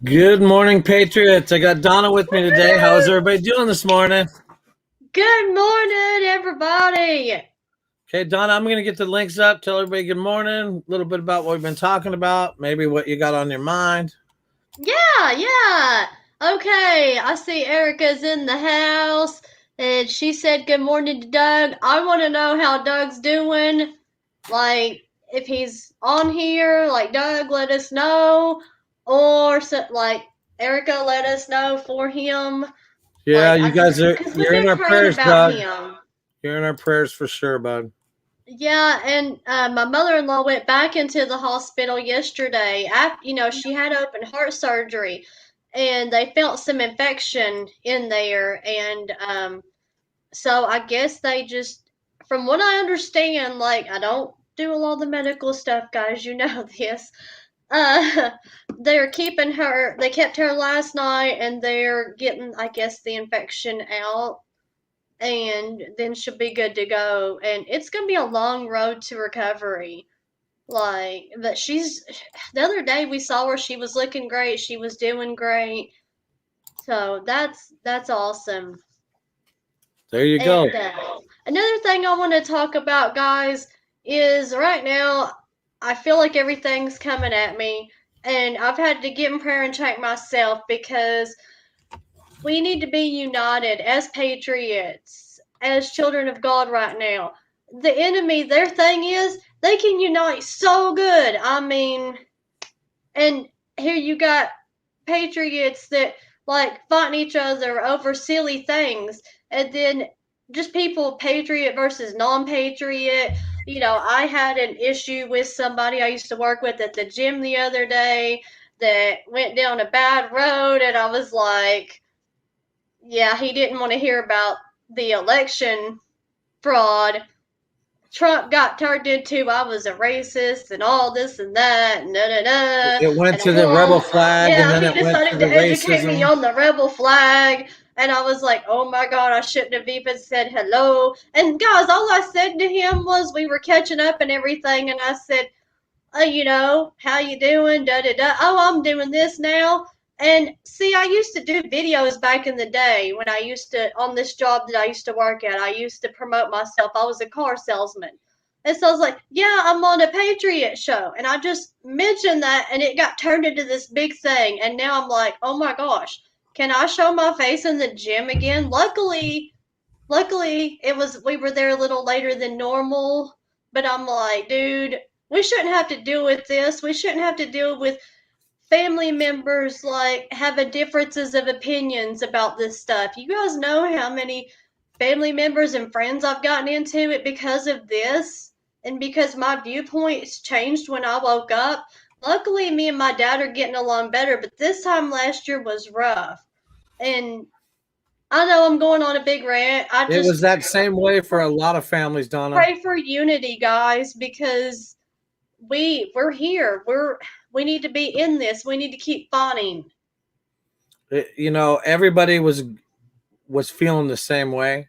Good morning, Patriots. I got Donna with me today. How's everybody doing this morning? Good morning, everybody. Okay, Donna, I'm going to get the links up. Tell everybody good morning, a little bit about what we've been talking about, maybe what you got on your mind. Yeah. Okay, I see Erica's in the house, and she said good morning to Doug. I want to know how Doug's doing. Like, if he's on here, like, Doug, let us know. Or, so, like, Erica, let us know for him. Yeah, Like, you guys are, because we've you're in been our praying prayers, about Doug. him. You're in our prayers for sure, bud. Yeah, and my mother-in-law went back into the hospital yesterday. After, she had open heart surgery, and they felt some infection in there, and so I guess they just, from what I understand, like I don't do a lot of the medical stuff, guys. You know this. Uh, they're keeping her. They kept her last night, and they're getting, I guess, the infection out and then she'll be good to go. And it's gonna be a long road to recovery. Like, but she's the other day we saw her. She was looking great. She was doing great. So that's awesome. There you go. And another thing I want to talk about, guys, is right now I feel like everything's coming at me, and I've had to get in prayer and check myself because we need to be united as patriots, as children of God right now. The enemy, their thing is they can unite so good. I mean, and here you got patriots that like fighting each other over silly things, and then just people patriot versus non-patriot. I had an issue with somebody I used to work with at the gym the other day that went down a bad road, and I was like, yeah, he didn't want to hear about the election fraud. Trump got turned into I was a racist and all this and that and da da da. It went And to the rebel flag and yeah, then he it went to decided the to educate me racism. on the rebel flag. And I was like, oh my God, I shouldn't have even said hello. And guys, all I said to him was we were catching up and everything. And I said, how you doing? Da da da. Oh, I'm doing this now. And see, I used to do videos back in the day when I used to, on this job that I used to work at, I used to promote myself. I was a car salesman. And so I was like, yeah, I'm on a Patriot show. And I just mentioned that and it got turned into this big thing. And now I'm like, oh my gosh, can I show my face in the gym again? Luckily, we were there a little later than normal, but I'm like, dude, we shouldn't have to deal with this. We shouldn't have to deal with family members like having differences of opinions about this stuff. You guys know how many family members and friends I've gotten into it because of this and because my viewpoints changed when I woke up. Luckily, me and my dad are getting along better, but this time last year was rough. And I know I'm going on a big rant. I It was just that same way for a lot of families, Donna. pray for unity, guys, because we're here. We need to be in this. We need to keep fighting. Everybody was feeling the same way.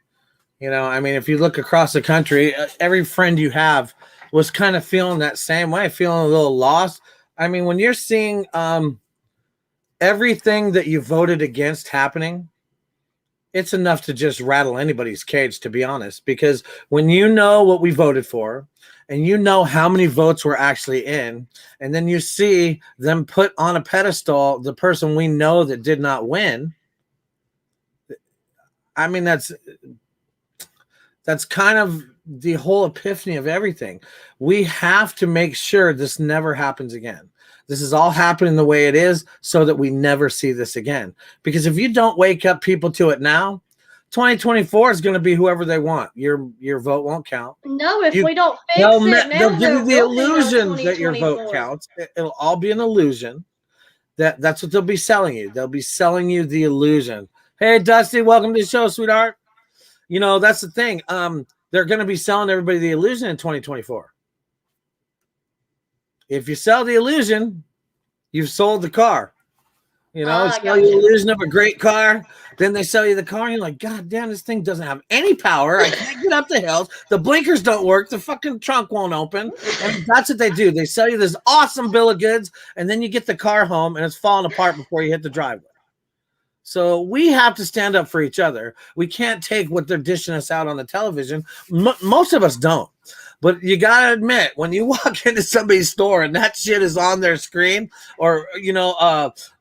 I mean, if you look across the country, every friend you have was kind of feeling that same way, feeling a little lost. I mean, when you're seeing everything that you voted against happening, it's enough to just rattle anybody's cage, to be honest. Because when you know what we voted for, and you know how many votes were actually in, and then you see them put on a pedestal the person we know that did not win. I mean, that's kind of the whole epiphany of everything. We have to make sure this never happens again. This is all happening the way it is so that we never see this again. Because if you don't wake up people to it now, 2024 is going to be whoever they want. Your vote won't count. No, if You we don't they'll fix it they'll now, give you there the will be no illusion that your vote 2024. counts. It'll all be an illusion. That's what they'll be selling you. They'll be selling you the illusion. Hey, Dusty, welcome to the show, sweetheart. That's the thing. They're going to be selling everybody the illusion in 2024. If you sell the illusion, you've sold the car. I sell you the gotcha. illusion of a great car. Then they sell you the car, and you're like, God damn, this thing doesn't have any power. I can't get up the hills. The blinkers don't work. The fucking trunk won't open. And that's what they do. They sell you this awesome bill of goods, and then you get the car home, and it's falling apart before you hit the driveway. So we have to stand up for each other. We can't take what they're dishing us out on the television. Most of us don't. But you got to admit, when you walk into somebody's store and that shit is on their screen, or,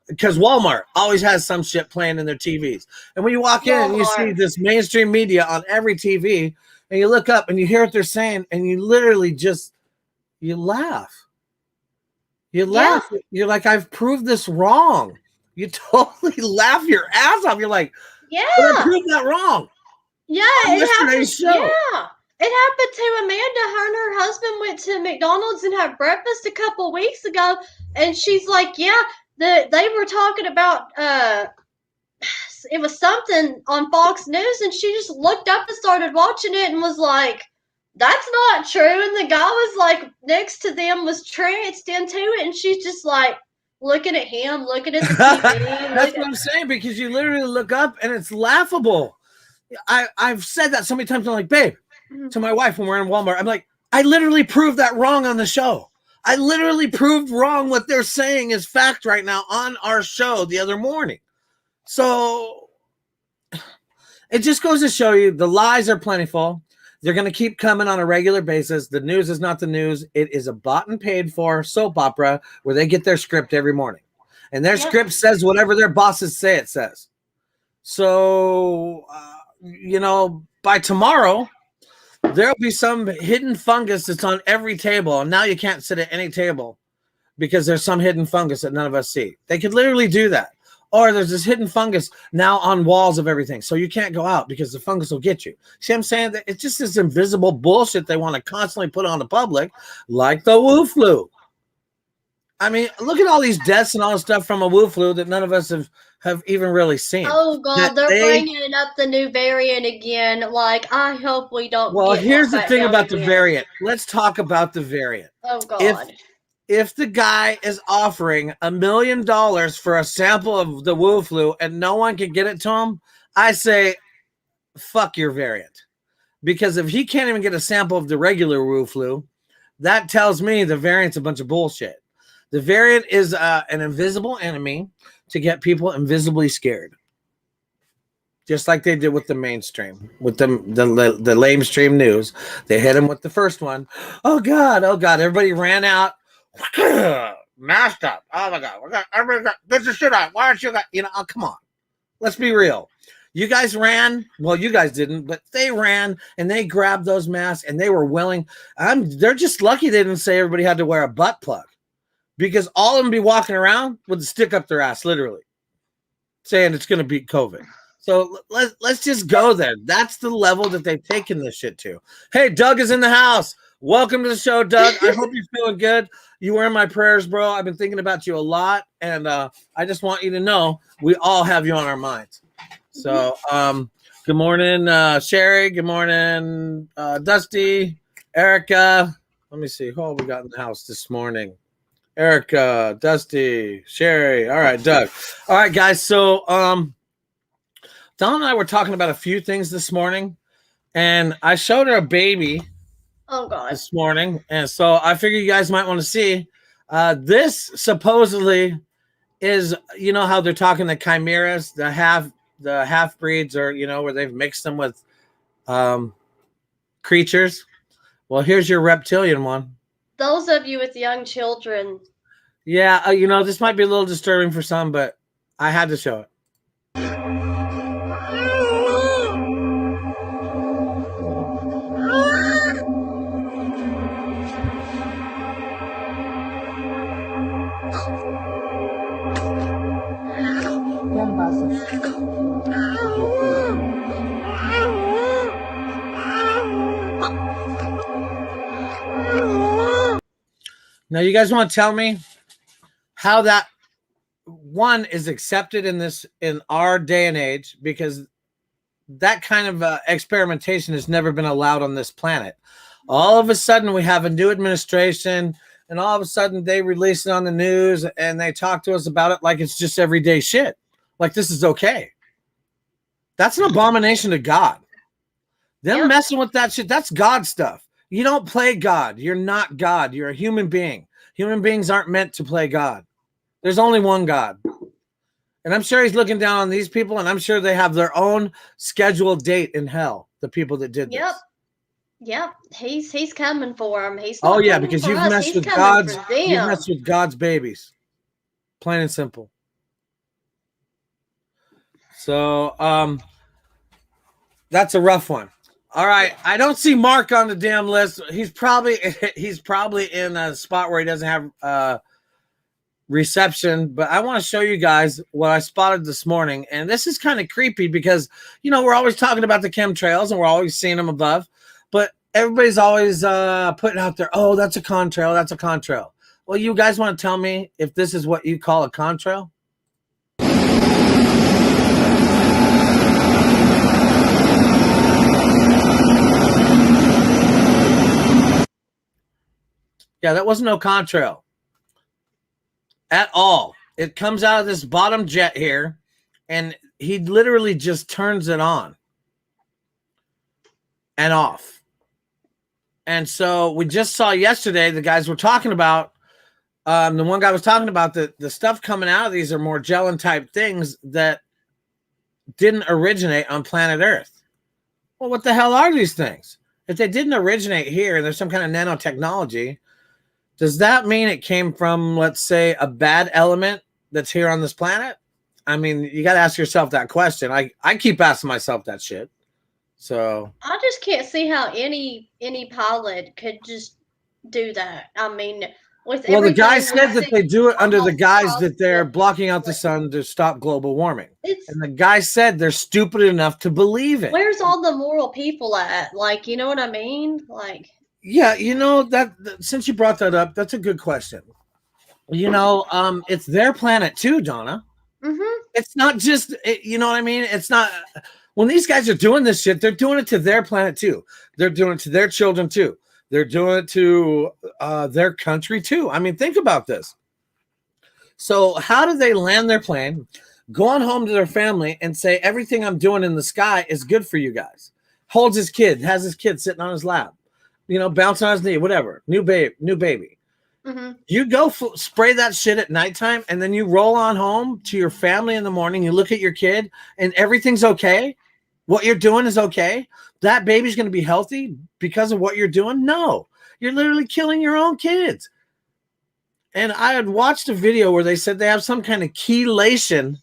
because Walmart always has some shit playing in their TVs. And when you walk in and you see this mainstream media on every TV, and you look up and you hear what they're saying, and you literally you laugh. You laugh. Yeah. You're like, I've proved this wrong. You totally laugh your ass off. You're like, yeah, I proved that wrong. Yeah, it happened. Yeah. It happened to Amanda. Her and her husband went to McDonald's and had breakfast a couple weeks ago, and she's like, "Yeah, they were talking about it was something on Fox News," and she just looked up and started watching it and was like, "That's not true." And the guy was like next to them was tranced into it, and she's just like looking at him, looking at the TV. That's what I'm saying, because you literally look up and it's laughable. I've said that so many times. I'm like, babe, to my wife when we're in Walmart, I'm like, I literally proved that wrong on the show. I literally proved wrong what they're saying is fact right now on our show the other morning. So it just goes to show you the lies are plentiful. They're going to keep coming on a regular basis. The news is not the news. It is a bought and paid for soap opera where they get their script every morning. And their script says whatever their bosses say it says. So, by tomorrow, there'll be some hidden fungus that's on every table. And now you can't sit at any table because there's some hidden fungus that none of us see. They could literally do that. Or there's this hidden fungus now on walls of everything. So you can't go out because the fungus will get you. See what I'm saying? It's just this invisible bullshit they want to constantly put on the public, like the Wu flu. I mean, look at all these deaths and all this stuff from a Wu flu that none of us have even really seen. Oh, God, they're bringing up the new variant again. Like, I hope we don't here's the thing about the variant. Let's talk about the variant. Oh, God. If the guy is offering $1 million for a sample of the Wu flu and no one can get it to him, I say, fuck your variant. Because if he can't even get a sample of the regular Wu flu, that tells me the variant's a bunch of bullshit. The variant is an invisible enemy to get people invisibly scared. Just like they did with the mainstream, with the lamestream news. They hit him with the first one. Oh, God. Everybody ran out. Masked up. Oh, my God. Everybody got, get the shit out. Why aren't you come on. Let's be real. You guys ran. Well, you guys didn't, but they ran and they grabbed those masks and they were willing. They're just lucky they didn't say everybody had to wear a butt plug. Because all of them be walking around with a stick up their ass, literally, saying it's going to beat COVID. So let's just go there. That's the level that they've taken this shit to. Hey, Doug is in the house. Welcome to the show, Doug. I hope you're feeling good. You were in my prayers, bro. I've been thinking about you a lot, and I just want you to know we all have you on our minds. So good morning, Sherry. Good morning, Dusty, Erica. Let me see. Who have we got in the house this morning? Erica, Dusty, Sherry. All right, Doug. All right, guys. So Don and I were talking about a few things this morning, and I showed her a baby this morning. And so I figure you guys might want to see. This supposedly is, how they're talking the chimeras, the half breeds, or, where they've mixed them with creatures. Well, here's your reptilian one. Those of you with young children. Yeah, this might be a little disturbing for some, but I had to show it. Now, you guys want to tell me how that one is accepted in our day and age, because that kind of experimentation has never been allowed on this planet. All of a sudden, we have a new administration. and all of a sudden they release it on the news and they talk to us about it like it's just everyday shit. Like this is okay. That's an abomination to God. Them Yep. messing with that shit, that's God stuff. You don't play God. You're not God. You're a human being. Human beings aren't meant to play God. There's only one God. And I'm sure he's looking down on these people, and I'm sure they have their own scheduled date in hell, the people that did Yep. this. Yep. He's coming for them. He's Oh not yeah, coming because for us. He's coming for you've them. messed with God's babies. Plain and simple. So that's a rough one. All right, I don't see Mark on the damn list. He's probably in a spot where he doesn't have reception, but I want to show you guys what I spotted this morning. And this is kind of creepy because, we're always talking about the chemtrails and we're always seeing them above, but everybody's always putting out there, oh, that's a contrail, that's a contrail. Well, you guys want to tell me if this is what you call a contrail? Yeah, that wasn't no contrail at all. It comes out of this bottom jet here, and he literally just turns it on and off. And so we just saw yesterday, the guys were talking about, the one guy was talking about the stuff coming out of these are more gelin type things that didn't originate on planet Earth. Well, what the hell are these things? If they didn't originate here and there's some kind of nanotechnology, does that mean it came from, let's say, a bad element that's here on this planet? I mean, you got to ask yourself that question. I keep asking myself that shit. So I just can't see how any pilot could just do that. I mean, with well, the everything guy we said that see they do it under the almost guise across that they're the blocking out the sun to stop global warming. it's And the guy said they're stupid enough to believe it. where's all the moral people at? Like, you know what I mean? Like, Yeah, that since you brought that up, that's a good question. It's their planet too, Donna. mm-hmm. It's not just, you know what I mean? It's not, when these guys are doing this shit, they're doing it to their planet too. They're doing it to their children too. They're doing it to their country too. I mean, think about this. So how do they land their plane, go on home to their family and say, everything I'm doing in the sky is good for you guys? Holds his kid, has his kid sitting on his lap, bouncing on his knee, whatever. New baby. Mm-hmm. You go spray that shit at nighttime, and then you roll on home to your family in the morning. You look at your kid, and everything's okay. What you're doing is okay. That baby's going to be healthy because of what you're doing? No. You're literally killing your own kids. And I had watched a video where they said they have some kind of chelation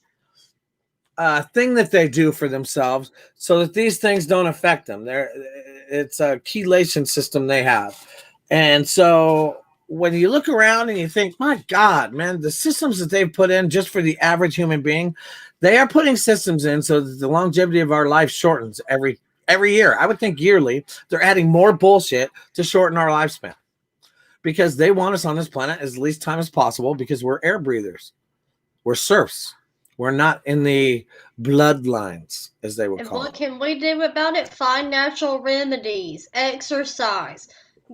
thing that they do for themselves so that these things don't affect them. It's a chelation system they have. And so when you look around and you think, my God, man, the systems that they've put in just for the average human being, they are putting systems in so that the longevity of our life shortens every year. I would think yearly, they're adding more bullshit to shorten our lifespan because they want us on this planet as least time as possible because we're air breathers. We're serfs. We're not in the bloodlines, as they would And call what it. can we do about it? Find natural remedies, exercise,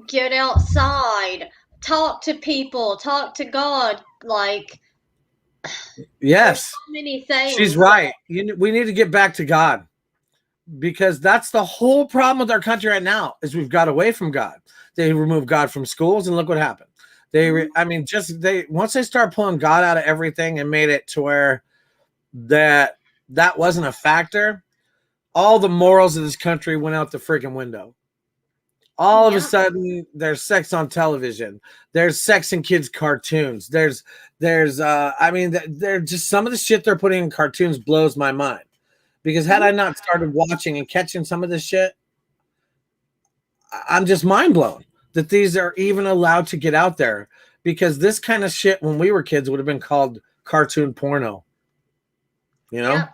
get outside, talk to people, talk to God. Like, there's Yes, so many she's things. right. We need to get back to God because that's the whole problem with our country right now is we've got away from God. They removed God from schools, and look what happened. Once they start pulling God out of everything and made it to where that wasn't a factor, all the morals of this country went out the freaking window. All of a sudden, there's sex on television. There's sex in kids' cartoons. There's just some of the shit they're putting in cartoons blows my mind. Because had I not started watching and catching some of this shit, I'm just mind blown that these are even allowed to get out there. Because this kind of shit, when we were kids, would have been called cartoon porno. Yeah.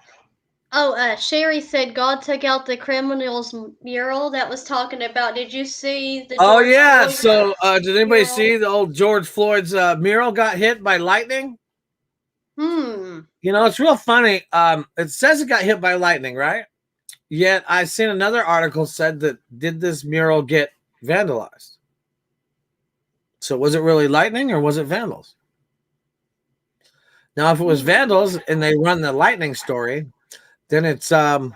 Oh, Sherry said God took out the criminal's mural that was talking about. Did you see the Oh George yeah. Floyd So did anybody mural? see the old George Floyd's mural got hit by lightning? It's real funny. It says it got hit by lightning, right? Yet I seen another article said that did this mural get vandalized? So was it really lightning or was it vandals? Now, if it was Hmm. vandals and they run the lightning story, then it's oh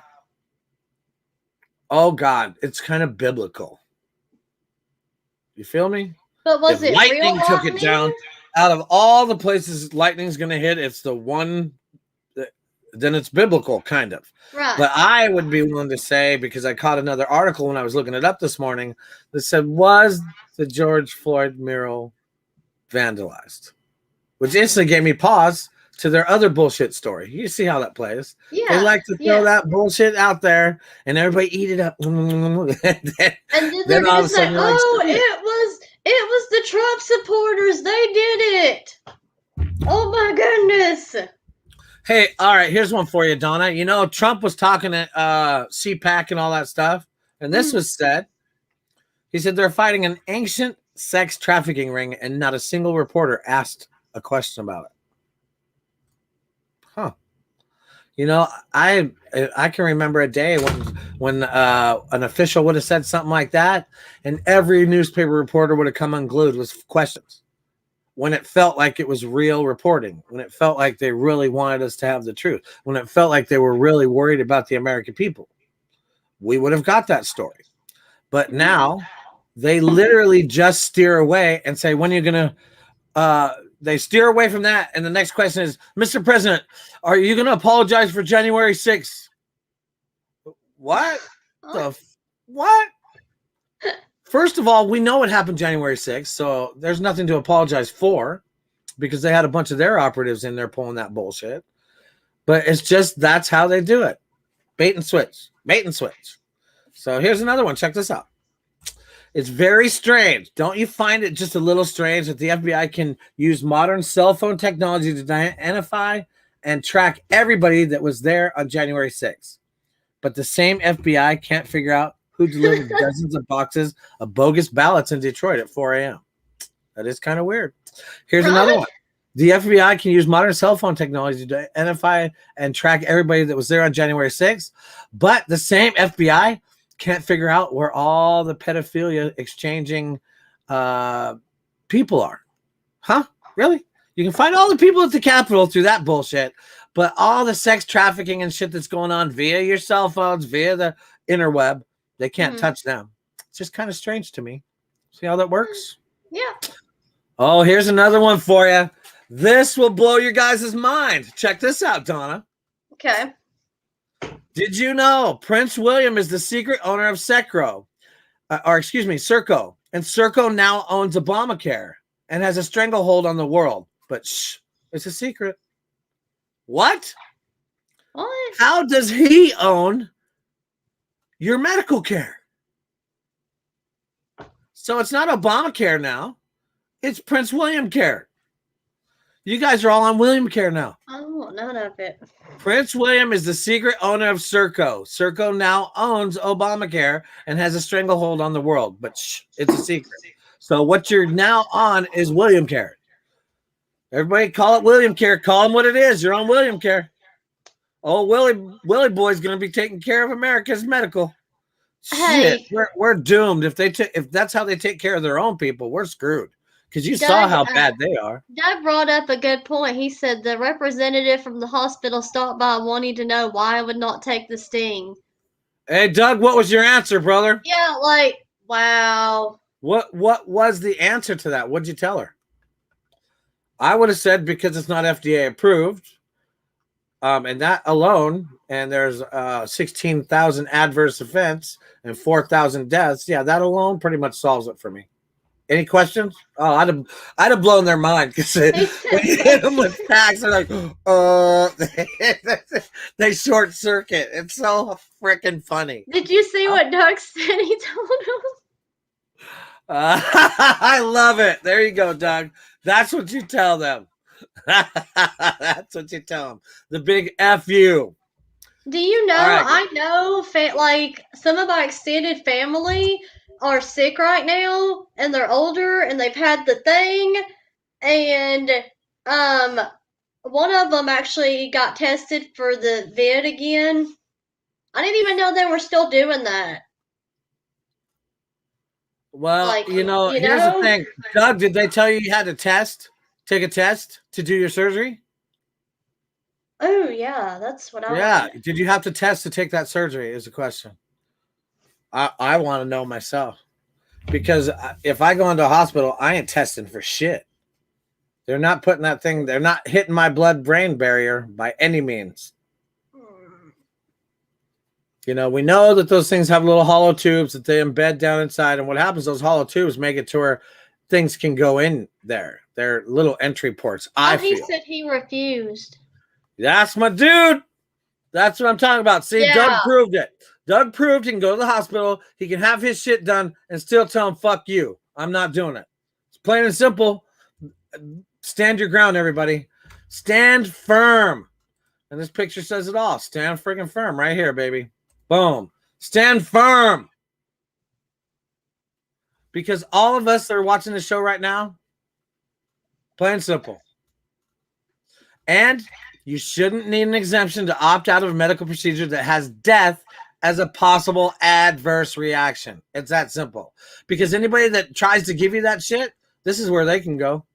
god, it's kind of biblical. You feel me? But If was it real lightning took it lightning? down, out of all the places lightning's going to hit, it's the one then it's biblical, kind of. Right. But I would be willing to say, because I caught another article when I was looking it up this morning that said, was the George Floyd mural vandalized? Which instantly gave me pause to their other bullshit story. You see how that plays. They Yeah. like to throw Yeah. that bullshit out there and everybody eat it up. And then they're Then all of gonna a say, sudden you're like, "Oh, shit. it was the Trump supporters. They did it." Oh my goodness. Hey, all right, here's one for you, Donna. You know, Trump was talking at CPAC and all that stuff, and this Mm. was said. He said they're fighting an ancient sex trafficking ring, and not a single reporter asked a question about it. Huh. You know, I can remember a day when an official would have said something like that, and every newspaper reporter would have come unglued with questions. When it felt like it was real reporting, when it felt like they really wanted us to have the truth, when it felt like they were really worried about the American people, we would have got that story. But Mm. now they literally just steer away and say, when are you going to they steer away from that. And the next question is, Mr. President, are you going to apologize for January 6th? What? The what? First of all, we know what happened January 6th, so there's nothing to apologize for because they had a bunch of their operatives in there pulling that bullshit. But it's just that's how they do it. Bait and switch. Bait and switch. So here's another one. Check this out. It's very strange. Don't you find it just a little strange that the FBI can use modern cell phone technology to identify and track everybody that was there on January 6th? But the same FBI can't figure out who delivered dozens of boxes of bogus ballots in Detroit at 4 a.m. That is kind of weird. Here's another Right? one. The FBI can use modern cell phone technology to identify and track everybody that was there on January 6th, but the same FBI can't figure out where all the pedophilia exchanging people are. Huh? Really? You can find all the people at the Capitol through that bullshit, but all the sex trafficking and shit that's going on via your cell phones, via the interweb, they can't Mm. touch them. It's just kind of strange to me. See how that works? Yeah. Oh, here's another one for you. This will blow your guys' mind. Check this out, Donna. Okay. Did you know Prince William is the secret owner of Serco? Serco. And Serco now owns Obamacare and has a stranglehold on the world. But shh, it's a secret. What? What? How does he own your medical care? So it's not Obamacare now. It's Prince William Care. You guys are all on William Care now. I don't want none of it. Prince William is the secret owner of Serco. Serco now owns Obamacare and has a stranglehold on the world, but shh, it's a secret. So what you're now on is William Care. Everybody call it William Care. Call him what it is. You're on William Care. Oh, Willie Boy's going to be taking care of America's medical. Shit, Hey, we're doomed. If that's how they take care of their own people, we're screwed. Because you saw Doug, how bad they are. Doug brought up a good point. He said the representative from the hospital stopped by wanting to know why I would not take the sting. Hey, Doug, what was your answer, brother? Yeah, like, wow. What was the answer to that? What'd you tell her? I would have said because it's not FDA approved, and that alone, and there's 16,000 adverse events and 4,000 deaths. Yeah, that alone pretty much solves it for me. Any questions? Oh, I'd have blown their mind because when you hit them with facts, they're like, they short circuit. It's so freaking funny. Did you see what Doug said he told him? I love it. There you go, Doug. That's what you tell them. That's what you tell them. The big F you. Do you know, All right. I know, like, some of my extended family are sick right now, and they're older, and they've had the thing, and, one of them actually got tested for the vid again. I didn't even know they were still doing that. Well, Like, here's the thing. Doug, did they tell you had to take a test to do your surgery? Oh yeah, that's what I Yeah. wanted. Did you have to test to take that surgery? Is the question. I want to know myself because if I go into a hospital, I ain't testing for shit. They're not putting that thing. They're not hitting my blood-brain barrier by any means. We know that those things have little hollow tubes that they embed down inside, and what happens? Those hollow tubes make it to where things can go in there. They're little entry ports. I He feel said he refused. that's my dude. That's what I'm talking about. See, Yeah. Doug proved it. Doug proved he can go to the hospital. He can have his shit done and still tell him, fuck you. I'm not doing it. It's plain and simple. Stand your ground, everybody. Stand firm. And this picture says it all. Stand freaking firm right here, baby. Boom. Stand firm. Because all of us that are watching the show right now, plain and simple. And you shouldn't need an exemption to opt out of a medical procedure that has death as a possible adverse reaction. It's that simple. Because anybody that tries to give you that shit, this is where they can go.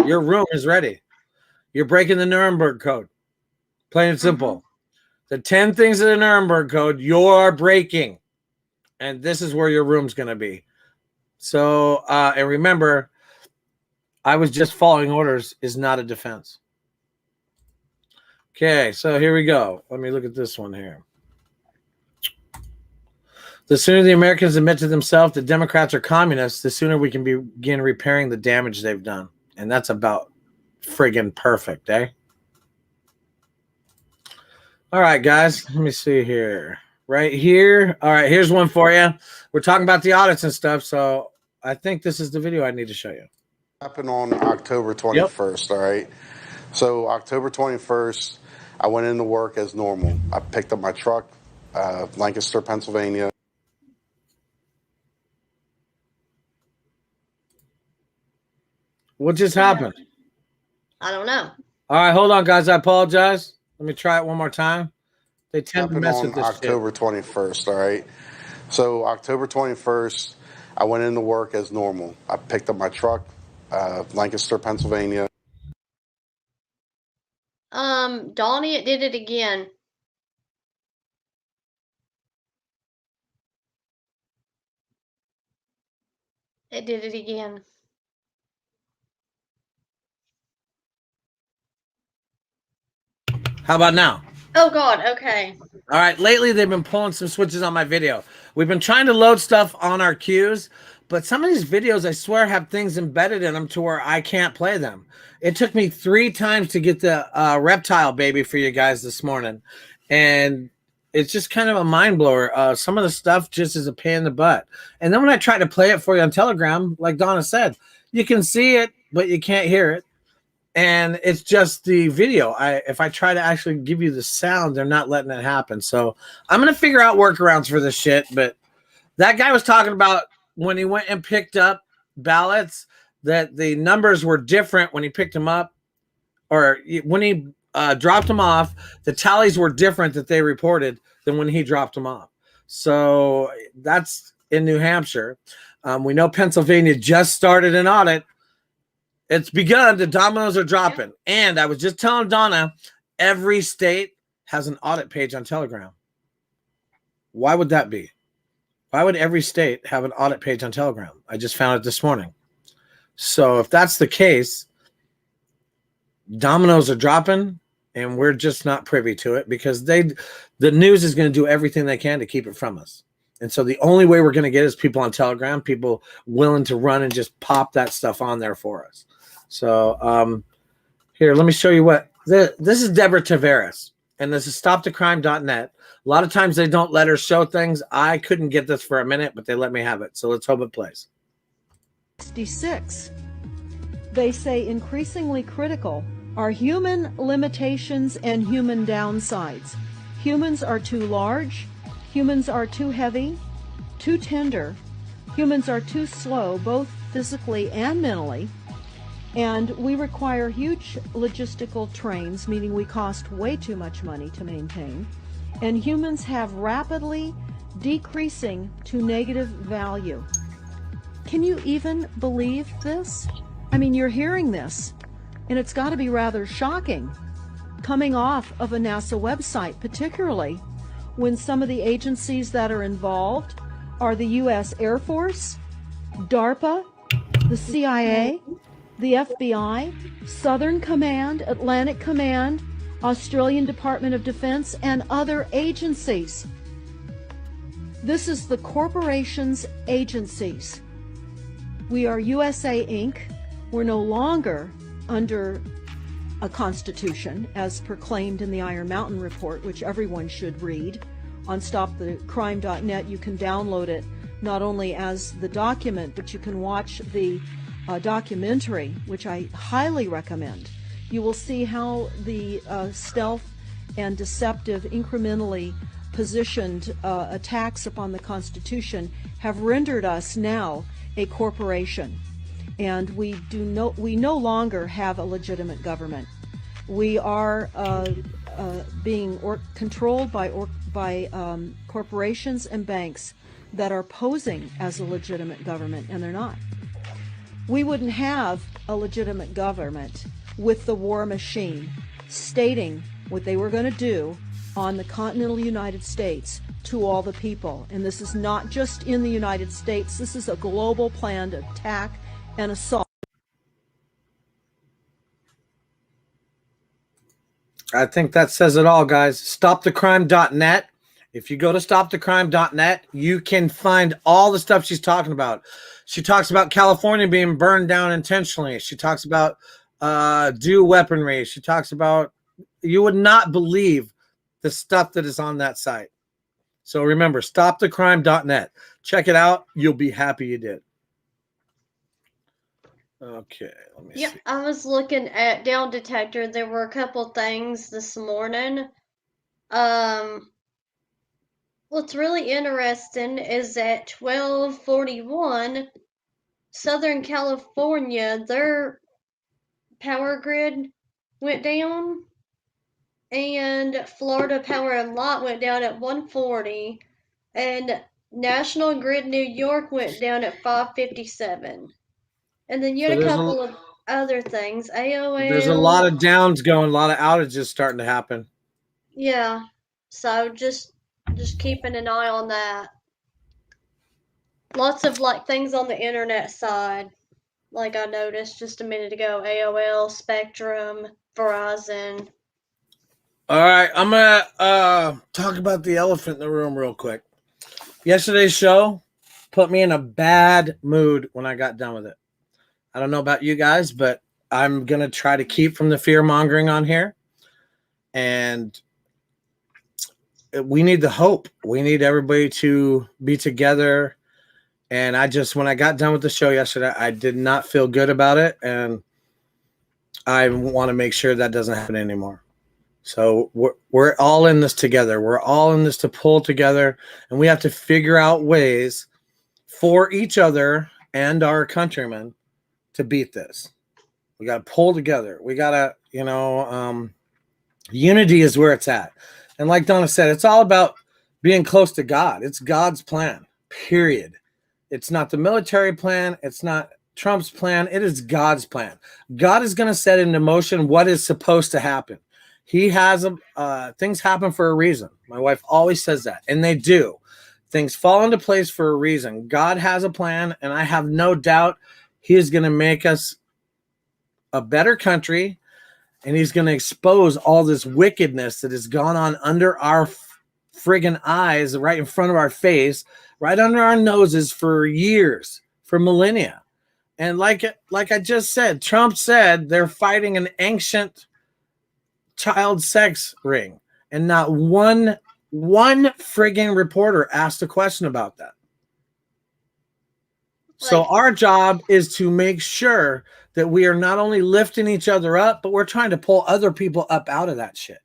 Your room is ready. You're breaking the Nuremberg Code. Plain and simple. The 10 things of the Nuremberg Code, you're breaking. And this is where your room's going to be. So, and remember, I was just following orders is not a defense. Okay, so here we go. Let me look at this one here. The sooner the Americans admit to themselves that Democrats are communists, the sooner we can begin repairing the damage they've done. And that's about friggin' perfect, eh? All right, guys, let me see here. Right here. All right, here's one for you. We're talking about the audits and stuff, so I think this is the video I need to show you. Happened on October 21st, all right? So October 21st, I went into work as normal. I picked up my truck, Lancaster, Pennsylvania. What just happened? I don't know. All right, hold on, guys. I apologize. Let me try it one more time. They tend to mess with this October 21st, all right? So October 21st, I went into work as normal. I picked up my truck, Lancaster, Pennsylvania. Donnie, it did it again. It did it again. How about now? Oh, God. Okay. All right. Lately, they've been pulling some switches on my video. We've been trying to load stuff on our queues, but some of these videos, I swear, have things embedded in them to where I can't play them. It took me 3 times to get the reptile baby for you guys this morning, and it's just kind of a mind blower. Some of the stuff just is a pain in the butt. And then when I try to play it for you on Telegram, like Donna said, you can see it, but you can't hear it. And it's just the video. If I try to actually give you the sound, they're not letting it happen. So I'm going to figure out workarounds for this shit. But that guy was talking about when he went and picked up ballots, that the numbers were different when he picked them up, or when he dropped them off, the tallies were different that they reported than when he dropped them off. So that's in New Hampshire. We know Pennsylvania just started an audit. It's begun. The dominoes are dropping. Yeah. And I was just telling Donna, every state has an audit page on Telegram. Why would that be? Why would every state have an audit page on Telegram? I just found it this morning. So if that's the case, dominoes are dropping and we're just not privy to it because the news is going to do everything they can to keep it from us. And so the only way we're going to get is people on Telegram, people willing to run and just pop that stuff on there for us. So here, let me show you what this is. Deborah Tavares, and this is stopthecrime.net. A lot of times they don't let her show things. I couldn't get this for a minute, but they let me have it. So let's hope it plays. 66. They say increasingly critical are human limitations and human downsides. Humans are too large. Humans are too heavy, too tender. Humans are too slow, both physically and mentally. And we require huge logistical trains, meaning we cost way too much money to maintain. And humans have rapidly decreasing to negative value. Can you even believe this? I mean, you're hearing this, and it's got to be rather shocking coming off of a NASA website, particularly when some of the agencies that are involved are the U.S. Air Force, DARPA, the CIA, the FBI, Southern Command, Atlantic Command, Australian Department of Defense, and other agencies. This is the corporation's agencies. We are USA Inc. We're no longer under a constitution as proclaimed in the Iron Mountain Report, which everyone should read. On stopthecrime.net, you can download it not only as the document, but you can watch the documentary, which I highly recommend. You will see how the stealth and deceptive, incrementally positioned attacks upon the Constitution have rendered us now a corporation, and we no longer have a legitimate government. We are being controlled by corporations and banks that are posing as a legitimate government, and they're not. We wouldn't have a legitimate government with the war machine stating what they were going to do on the continental United States to all the people. And this is not just in the United States. This is a global planned attack and assault. I think that says it all, guys. Stopthecrime.net. If you go to stopthecrime.net, you can find all the stuff she's talking about. She talks about California being burned down intentionally. She talks about DEW weaponry. She talks about, you would not believe the stuff that is on that site. So remember, stopthecrime.net. Check it out. You'll be happy you did. Okay, let me see. I was looking at Down Detector. There were a couple things this morning. What's really interesting is at 12:41, Southern California, their power grid went down, and Florida Power and Light went down at 1:40, and National Grid New York went down at 5:57. And then you had a couple of other things. AOL. There's a lot of downs going, a lot of outages starting to happen. Yeah. So just keeping an eye on that. Lots of things on the internet side, like I noticed just a minute ago. AOL, Spectrum, Verizon. All right, I'm gonna talk about the elephant in the room real quick. Yesterday's show put me in a bad mood when I got done with it. I don't know about you guys, but I'm gonna try to keep from the fear mongering on here. And we need the hope. We need everybody to be together. And when I got done with the show yesterday, I did not feel good about it. And I want to make sure that doesn't happen anymore. So we're all in this together. We're all in this to pull together. And we have to figure out ways for each other and our countrymen to beat this. We got to pull together. We got to, unity is where it's at. And like Donna said, it's all about being close to God. It's God's plan, period. It's not the military plan. It's not Trump's plan. It is God's plan. God is going to set into motion what is supposed to happen. He has things happen for a reason. My wife always says that, and they do. Things fall into place for a reason. God has a plan, and I have no doubt he is going to make us a better country, and he's going to expose all this wickedness that has gone on under our friggin' eyes, right in front of our face, right under our noses for years, for millennia. And like I just said, Trump said they're fighting an ancient child sex ring, and not one friggin' reporter asked a question about that. So our job is to make sure that we are not only lifting each other up, but we're trying to pull other people up out of that shit.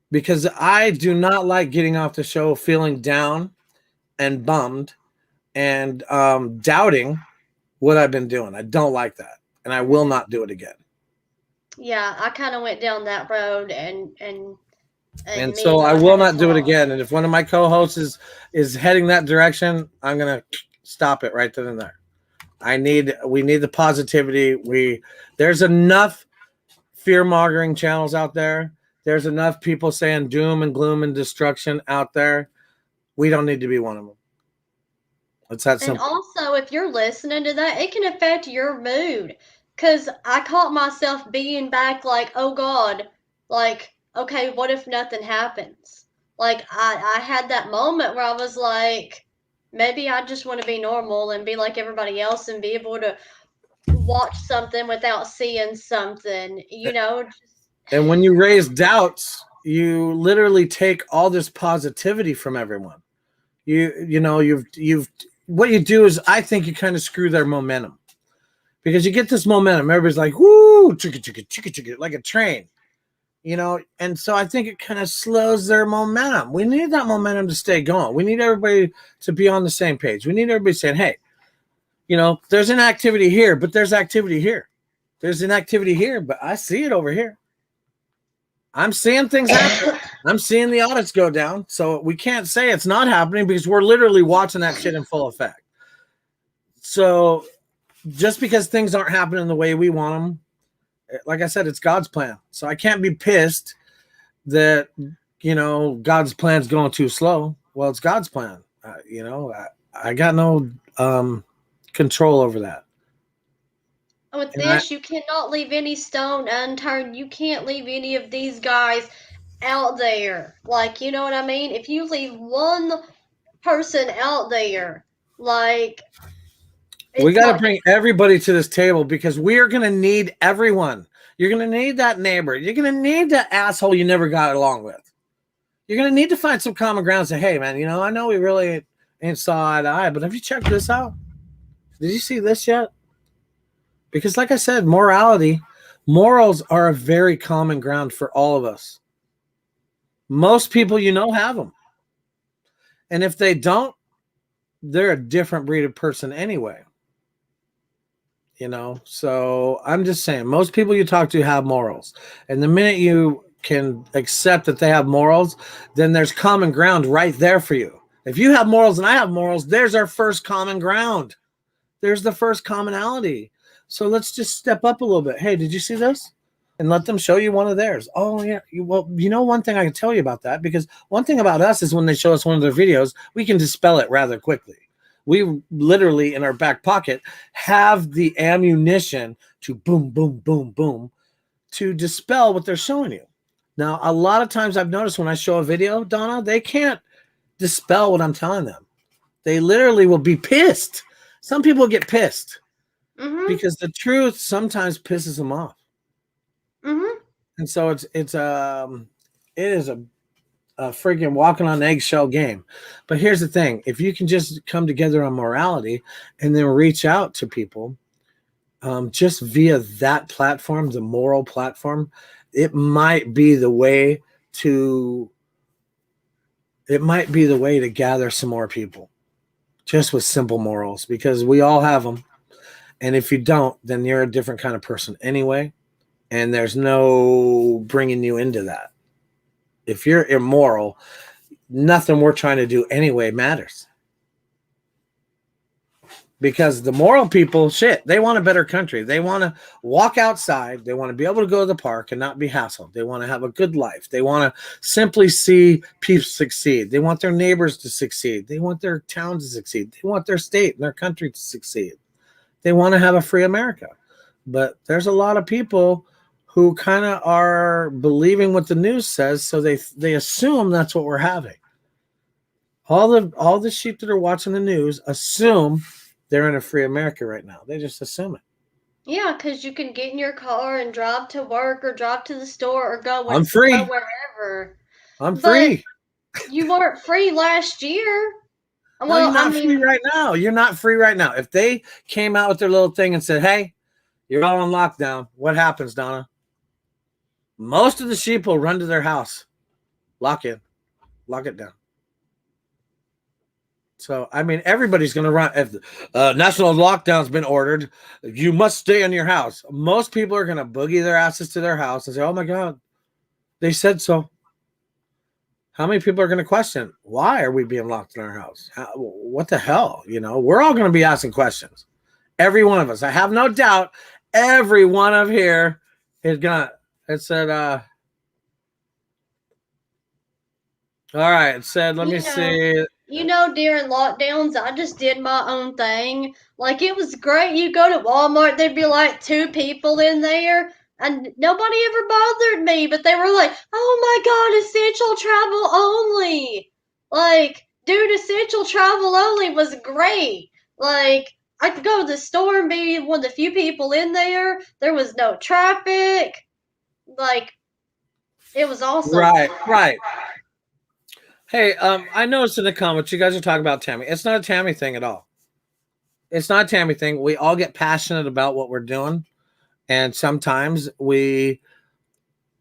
Because I do not like getting off the show feeling down and bummed and doubting what I've been doing. I don't like that, and I will not do it again. Yeah, I kind of went down that road, and And me so I not will having not to do it talk. again. And if one of my co-hosts is heading that direction, I'm gonna stop it right then and there. We need the positivity. There's enough fear-mongering channels out there. There's enough people saying doom and gloom and destruction out there. We don't need to be one of them. It's that And simple. also, if you're listening to that, it can affect your mood. Because I caught myself being back like, oh God, like, okay, what if nothing happens? Like, I had that moment where I was like, maybe I just want to be normal and be like everybody else and be able to watch something without seeing something, you know? And when you raise doubts, you literally take all this positivity from everyone. You've what you do is, I think, you kind of screw their momentum, because you get this momentum. Everybody's like, woo, chicka, chicka, chicka, chicka, like a train, and so I think it kind of slows their momentum. We need that momentum to stay going. We need everybody to be on the same page. We need everybody saying, hey, there's an activity here, but there's activity here. There's an activity here, but I see it over here. I'm seeing things happen. I'm seeing the audits go down. So we can't say it's not happening, because we're literally watching that shit in full effect. So just because things aren't happening the way we want them, like I said, it's God's plan. So I can't be pissed that, God's plan's going too slow. Well, it's God's plan. I got no control over that. With And I, this, you cannot leave any stone unturned. You can't leave any of these guys out there. Like, you know what I mean? If you leave one person out there, like, we it's got to not bring everybody to this table, because we are going to need everyone. You're going to need that neighbor. You're going to need that asshole you never got along with. You're going to need to find some common ground and say, hey, man, I know we really ain't saw eye to eye, but have you checked this out? Did you see this yet? Because like I said, morals are a very common ground for all of us. Most people have them. And if they don't, they're a different breed of person anyway. So I'm just saying, most people you talk to have morals. And the minute you can accept that they have morals, then there's common ground right there for you. If you have morals and I have morals, there's our first common ground. There's the first commonality. So let's just step up a little bit. Hey, did you see this? And let them show you one of theirs. Oh, yeah. Well, one thing I can tell you about that, because one thing about us is when they show us one of their videos, we can dispel it rather quickly. We literally, in our back pocket, have the ammunition to boom, boom, boom, boom, to dispel what they're showing you. Now, a lot of times I've noticed when I show a video, Donna, they can't dispel what I'm telling them. They literally will be pissed. Some people get pissed because the truth sometimes pisses them off. And so it is a freaking walking on eggshell game. But here's the thing. If you can just come together on morality and then reach out to people just via that platform, the moral platform, it might be the way to gather some more people just with simple morals, because we all have them. And if you don't, then you're a different kind of person anyway. And there's no bringing you into that. If you're immoral, nothing we're trying to do anyway matters. Because the moral people, they want a better country. They want to walk outside. They want to be able to go to the park and not be hassled. They want to have a good life. They want to simply see people succeed. They want their neighbors to succeed. They want their town to succeed. They want their state and their country to succeed. They want to have a free America. But there's a lot of people who kind of are believing what the news says, so they assume that's what we're having. All the sheep that are watching the news assume they're in a free America right now. They just assume it. Yeah, because you can get in your car and drive to work or drive to the store or go I'm free. Go wherever. I'm free. You weren't free last year. No, you're not free right now. You're not free right now. If they came out with their little thing and said, hey, you're all on lockdown, what happens, Donna? Most of the sheep will run to their house, lock it down. So, I mean, everybody's going to run. If national lockdown's been ordered, you must stay in your house. Most people are going to boogie their asses to their house and say, oh, my God, they said so. How many people are going to question, why are we being locked in our house? What the hell? You know, we're all going to be asking questions. Every one of us. I have no doubt every one of here is going to, it said, all right, it said, let me see. During lockdowns, I just did my own thing. Like, it was great. You go to Walmart, there'd be like 2 people in there, and nobody ever bothered me, but they were like, oh my God, essential travel only. Like, dude, essential travel only was great. Like, I could go to the store and be one of the few people in there. There was no traffic. Like, it was awesome. Right. Hey, I noticed in the comments you guys are talking about Tammy. It's not a Tammy thing at all. It's not a Tammy thing. We all get passionate about what we're doing, and sometimes we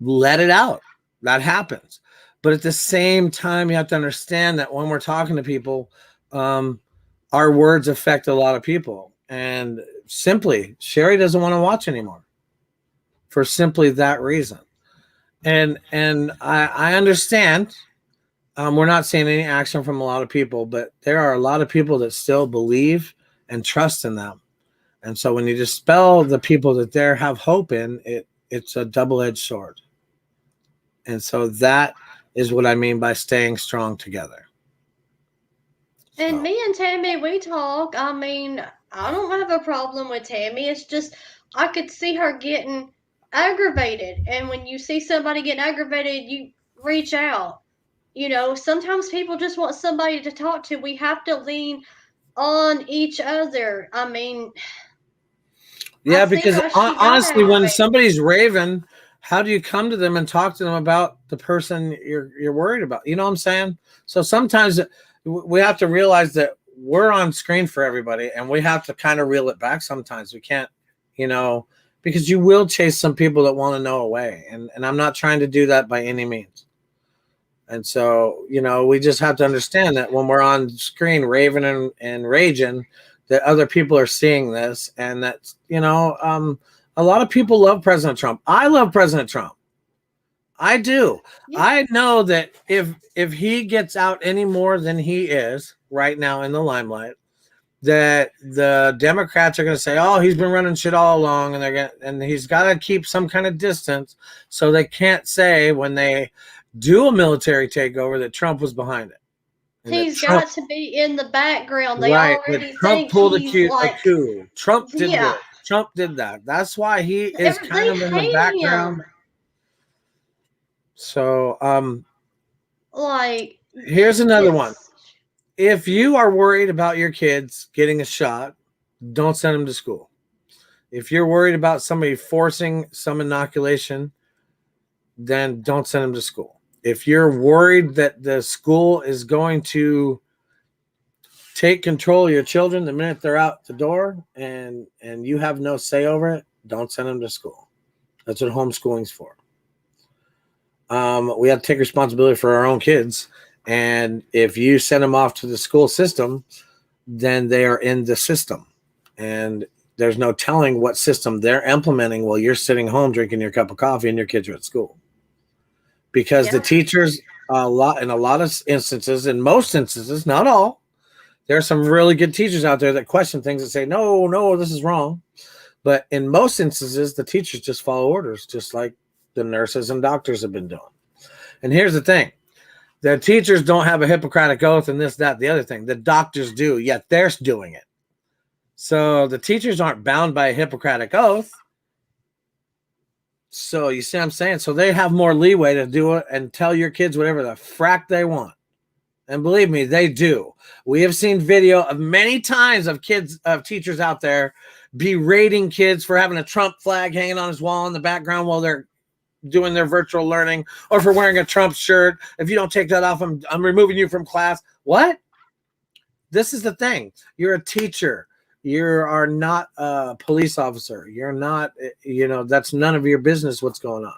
let it out. That happens. But at the same time, you have to understand that when we're talking to people, our words affect a lot of people. And simply, Sherry doesn't want to watch anymore for simply that reason. And I understand. We're not seeing any action from a lot of people, but there are a lot of people that still believe and trust in them. And so when you dispel the people that there have hope in, it's a double-edged sword. And so that is what I mean by staying strong together. And me and Tammy, we talk. I mean, I don't have a problem with Tammy. It's just I could see her getting aggravated. And when you see somebody getting aggravated, you reach out. Sometimes people just want somebody to talk to. We have to lean on each other. I mean, yeah, because honestly, when aggravated. somebody's raving, how do you come to them and talk to them about the person you're worried about? You know what I'm saying? So sometimes we have to realize that we're on screen for everybody, and we have to kind of reel it back. Sometimes we can't, because you will chase some people that want to know away, and I'm not trying to do that by any means. And so, we just have to understand that when we're on screen raving and raging, that other people are seeing this, and that, a lot of people love President Trump. I love President Trump. I do. Yeah. I know that if he gets out any more than he is right now in the limelight, that the Democrats are going to say, "Oh, he's been running shit all along," and he's got to keep some kind of distance, so they can't say when they do a military takeover that Trump was behind it. He's got to be in the background. They right, already Trump think pulled he's a coup. Trump did yeah. this. Trump did that. That's why he is kind of in the background. Him. So, here's another one. If you are worried about your kids getting a shot, don't send them to school. If you're worried about somebody forcing some inoculation, then don't send them to school. If you're worried that the school is going to take control of your children the minute they're out the door and you have no say over it, don't send them to school. That's what homeschooling's for. We have to take responsibility for our own kids. And if you send them off to the school system, then they are in the system. And there's no telling what system they're implementing while you're sitting home drinking your cup of coffee and your kids are at school. Because the teachers, in a lot of instances, in most instances, not all, there are some really good teachers out there that question things and say, no, this is wrong. But in most instances, the teachers just follow orders, just like the nurses and doctors have been doing. And here's the thing. The teachers don't have a Hippocratic oath and this, that, the other thing. The doctors do, yet they're doing it. So the teachers aren't bound by a Hippocratic oath. So you see what I'm saying? So they have more leeway to do it and tell your kids whatever the frack they want. And believe me, they do. We have seen video of many times of teachers out there berating kids for having a Trump flag hanging on his wall in the background while they're doing their virtual learning, or for wearing a Trump shirt. If you don't take that off, I'm removing you from class. What? This is the thing. You're a teacher. You are not a police officer. You're not, that's none of your business what's going on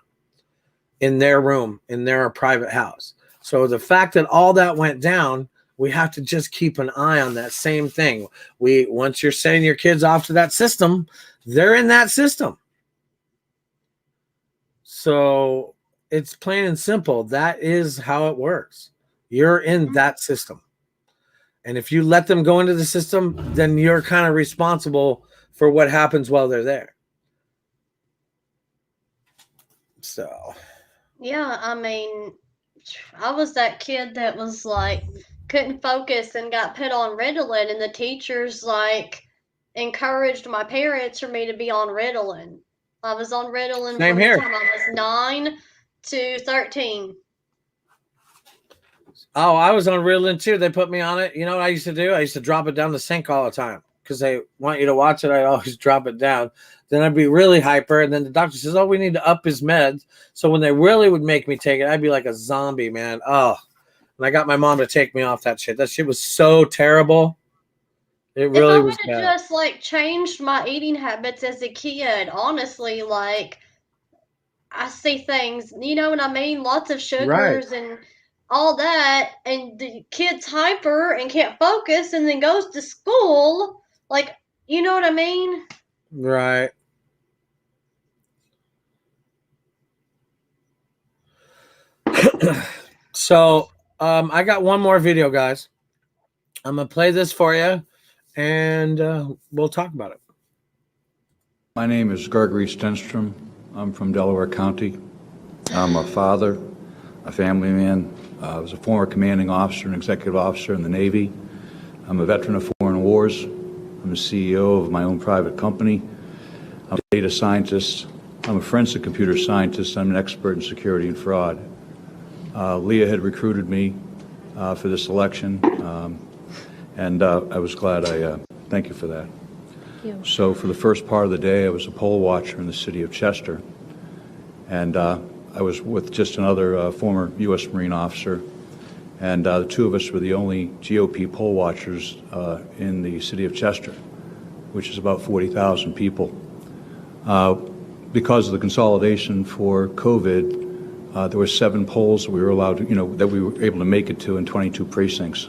in their room, in their private house. So the fact that all that went down, we have to just keep an eye on that same thing. Once you're sending your kids off to that system, they're in that system. So it's plain and simple. That is how it works. You're in that system. And if you let them go into the system, then you're kind of responsible for what happens while they're there. So, Yeah, I mean, I was that kid that was like couldn't focus and got put on Ritalin, and the teachers like encouraged my parents for me to be on Ritalin. I was on Ritalin Same from the here. time I was 9 to 13. oh, I was on Ritalin too. They put me on it. You know what I used to do? I used to drop it down the sink all the time because they want you to watch it. I'd always drop it down. Then I'd be really hyper. And then the doctor says, oh, we need to up his meds. So when they really would make me take it, I'd be like a zombie, man. Oh, and I got my mom to take me off that shit. That shit was so terrible. It If really I was would have bad. just like changed my eating habits as a kid, honestly, like I see things, you know what I mean? Lots of Right. sugars and all that, and the kid's hyper and can't focus and then goes to school. Like, you know what I mean? Right. So I got one more video, guys. I'm going to play this for you, and we'll talk about it. My name is Gregory Stenstrom. I'm from Delaware County. I'm a father, a family man. I was a former commanding officer and executive officer in the Navy. I'm a veteran of foreign wars. I'm a CEO of my own private company. I'm a data scientist. I'm a forensic computer scientist. I'm an expert in security and fraud. Leah had recruited me for this election, and I was glad. Thank you for that. So for the first part of the day, I was a poll watcher in the city of Chester, and I was with just another former U.S. Marine officer, and the two of us were the only GOP poll watchers in the city of Chester, which is about 40,000 people. Because of the consolidation for COVID, there were 7 polls that we were allowed to, that we were able to make it to in 22 precincts.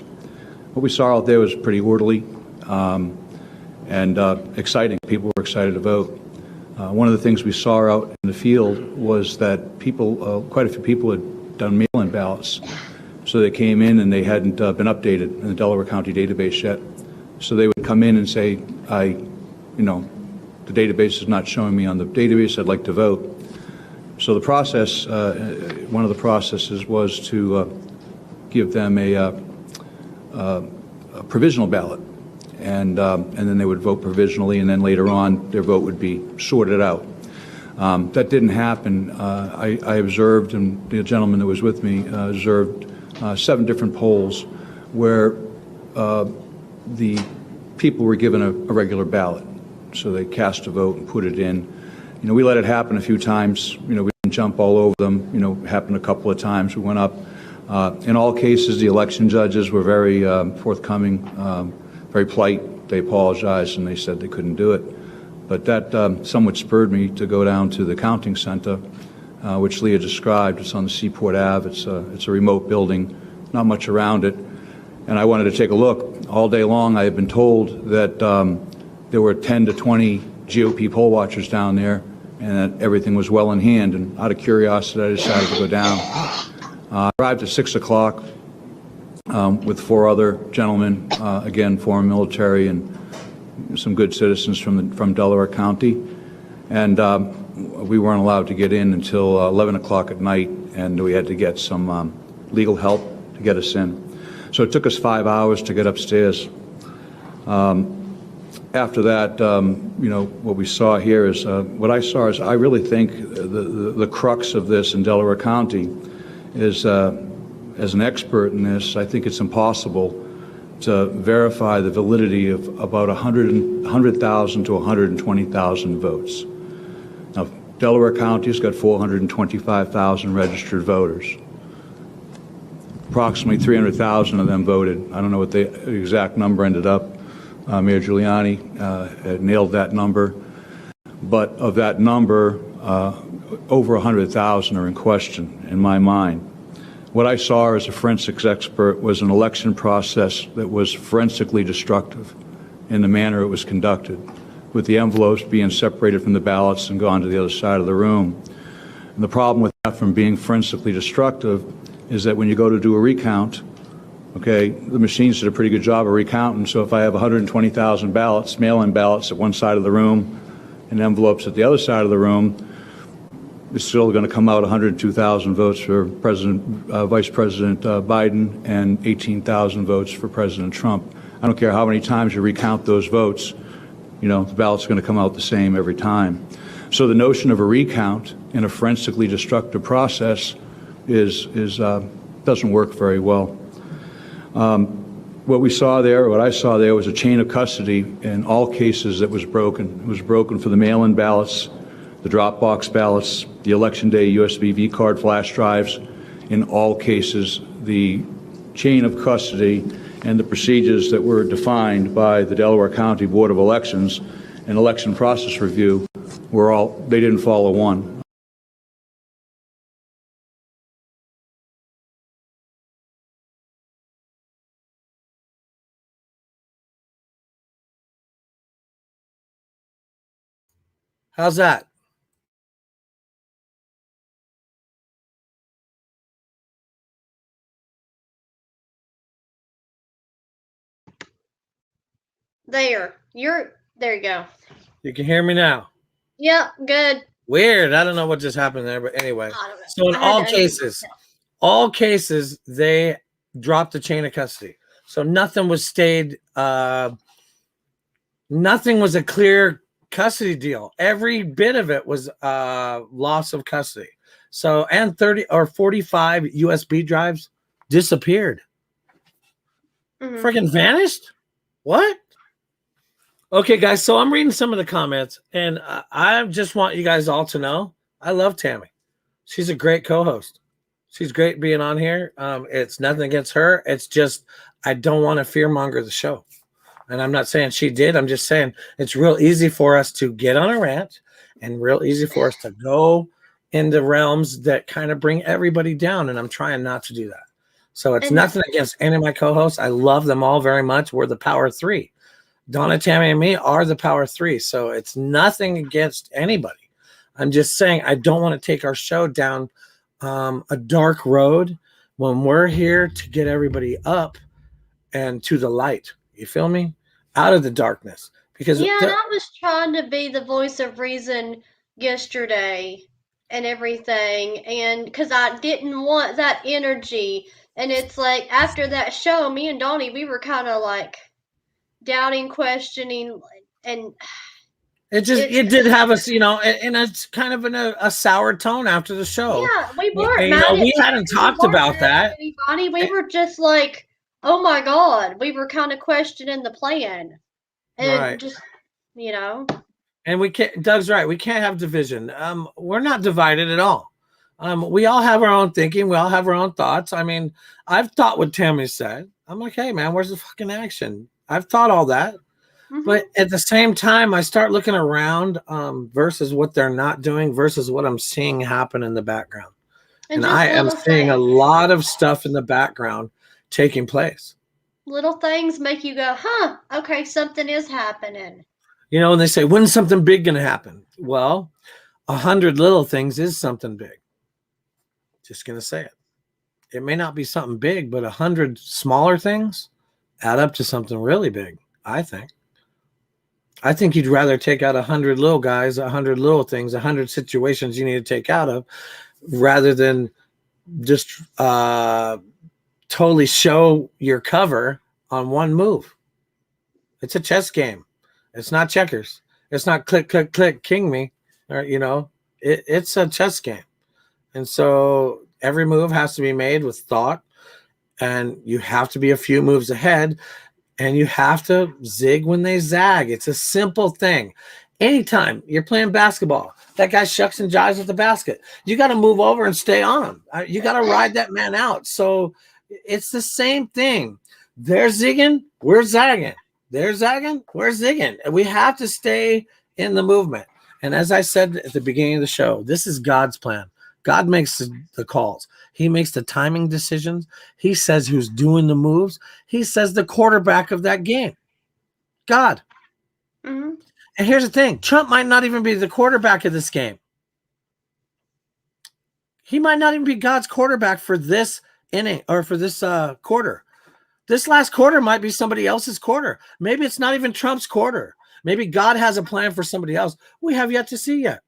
What we saw out there was pretty orderly and exciting. People were excited to vote. One of the things we saw out in the field was that people, quite a few people had done mail-in ballots. So they came in and they hadn't been updated in the Delaware County database yet. So they would come in and say, the database is not showing me on the database, I'd like to vote. So the process, one of the processes was to give them a provisional ballot. And then they would vote provisionally, and then later on their vote would be sorted out. That didn't happen. I observed, and the gentleman that was with me observed 7 different polls where the people were given a regular ballot. So they cast a vote and put it in. We let it happen a few times. We didn't jump all over them. It happened a couple of times. We went up. In all cases, the election judges were very forthcoming, very polite. They apologized and they said they couldn't do it. But that somewhat spurred me to go down to the counting center, which Leah described. It's on the Seaport Ave. It's a remote building, not much around it. And I wanted to take a look. All day long I had been told that there were 10 to 20 GOP poll watchers down there and that everything was well in hand. And out of curiosity, I decided to go down. I arrived at 6 o'clock with 4 other gentlemen, again, former military and some good citizens from Delaware County. And we weren't allowed to get in until 11 o'clock at night, and we had to get some legal help to get us in. So it took us 5 hours to get upstairs. After that, what we saw here is, what I saw is I really think the crux of this in Delaware County is, as an expert in this, I think it's impossible to verify the validity of about 100,000 to 120,000 votes. Now, Delaware County's got 425,000 registered voters. Approximately 300,000 of them voted. I don't know what the exact number ended up. Mayor Giuliani nailed that number. But of that number, over 100,000 are in question in my mind. What I saw as a forensics expert was an election process that was forensically destructive in the manner it was conducted, with the envelopes being separated from the ballots and gone to the other side of the room. And the problem with that from being forensically destructive is that when you go to do a recount, okay, the machines did a pretty good job of recounting. So if I have 120,000 ballots, mail-in ballots at one side of the room and envelopes at the other side of the room, it's still going to come out 102,000 votes for Vice President Biden and 18,000 votes for President Trump. I don't care how many times you recount those votes, you know, the ballot's going to come out the same every time. So the notion of a recount in a forensically destructive process doesn't work very well. What we saw there, what I saw there, was a chain of custody in all cases that was broken. It was broken for the mail-in ballots, the Dropbox ballots, the Election Day USB V-card flash drives. In all cases, the chain of custody and the procedures that were defined by the Delaware County Board of Elections and Election Process Review they didn't follow one. How's that? There you go. You can hear me now. Yep, good. Weird. I don't know what just happened there, but anyway. I don't know. So in all cases, they dropped the chain of custody. So nothing was stayed. Nothing was a clear custody deal. Every bit of it was loss of custody. So, and 30 or 45 USB drives disappeared. Freaking vanished. What? Okay, guys. So I'm reading some of the comments, and I just want you guys all to know I love Tammy. She's a great co-host. She's great being on here. It's nothing against her. It's just I don't want to fearmonger the show. And I'm not saying she did. I'm just saying it's real easy for us to get on a rant and real easy for us to go into realms that kind of bring everybody down. And I'm trying not to do that. So it's nothing against any of my co-hosts. I love them all very much. We're the Power Three. Donna, Tammy, and me are the Power Three. So it's nothing against anybody. I'm just saying I don't want to take our show down a dark road when we're here to get everybody up and to the light. You feel me? Out of the darkness. Because and I was trying to be the voice of reason yesterday and everything, and because I didn't want that energy. And it's like after that show, me and Donnie, we were kind of like doubting, questioning, and it did have us, you know, and it's kind of in a sour tone after the show. Yeah, we weren't you mad. Know, we hadn't talked about that. Anybody. We were just like, oh my God, we were kind of questioning the plan. And just, you know. And we can't, Doug's right. We can't have division. We're not divided at all. We all have our own thinking. We all have our own thoughts. I mean, I've thought what Tammy said. I'm like, hey, man, where's the fucking action? I've thought all that. But at the same time, I start looking around versus what they're not doing versus what I'm seeing happen in the background. And I am seeing a lot of stuff in the background taking place. Little things make you go, huh, okay, something is happening. You know, and they say, when's something big going to happen? Well, 100 little things is something big. Just going to say it. It may not be something big, but 100 smaller things add up to something really big, I think. I think you'd rather take out 100 little guys, 100 little things, 100 situations you need to take out of, rather than just totally show your cover on one move. It's a chess game. It's not checkers. It's not click, click, click, king me. Or, you know, it's a chess game. And so every move has to be made with thought, and you have to be a few moves ahead, and you have to zig when they zag. It's a simple thing. Anytime you're playing basketball, that guy shucks and jives with the basket. You got to move over and stay on him. You got to ride that man out. So it's the same thing. They're zigging, we're zagging. They're zagging, we're zigging. And we have to stay in the movement. And as I said at the beginning of the show, this is God's plan. God makes the calls. He makes the timing decisions. He says who's doing the moves. He says the quarterback of that game. God. Mm-hmm. And here's the thing. Trump might not even be the quarterback of this game. He might not even be God's quarterback for this inning or for this quarter. This last quarter might be somebody else's quarter. Maybe it's not even Trump's quarter. Maybe God has a plan for somebody else. We have yet to see yet.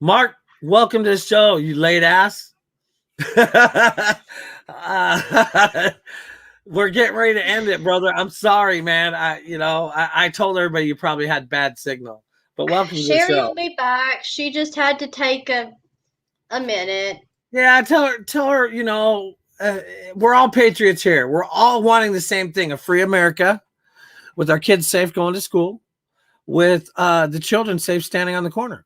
Mark, welcome to the show, you late ass. We're getting ready to end it, brother. I'm sorry, man. I told everybody you probably had bad signal, but welcome to the Sherry show. will be back. She just had to take a minute. Yeah, tell her, we're all patriots here. We're all wanting the same thing, a free America with our kids safe going to school, with the children safe standing on the corner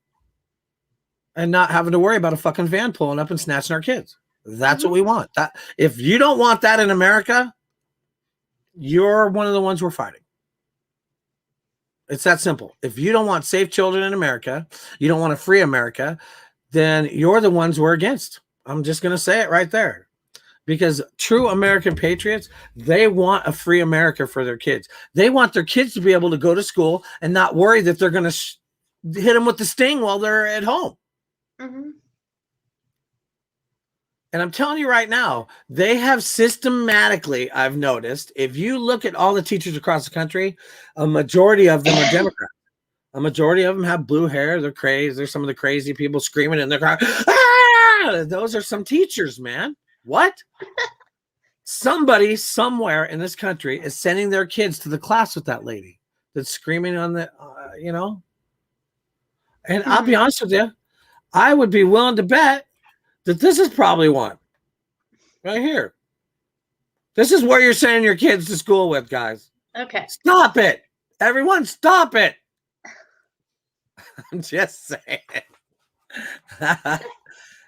and not having to worry about a fucking van pulling up and snatching our kids. That's what we want. That if you don't want that in America, you're one of the ones we're fighting. It's that simple. If you don't want safe children in America, you don't want a free America, then you're the ones we're against. I'm just going to say it right there. Because true American patriots, they want a free America for their kids. They want their kids to be able to go to school and not worry that they're going to hit them with the sting while they're at home. Mm-hmm. And I'm telling you right now, they have systematically, I've noticed, if you look at all the teachers across the country, a majority of them are Democrats. A majority of them have blue hair. They're crazy. There's some of the crazy people screaming in their car. Ah! Those are some teachers, man. What? Somebody somewhere in this country is sending their kids to the class with that lady that's screaming on the, And I'll be honest with you, I would be willing to bet that this is probably one right here. This is where you're sending your kids to school with, guys. Okay. Stop it. Everyone, stop it. I'm just saying.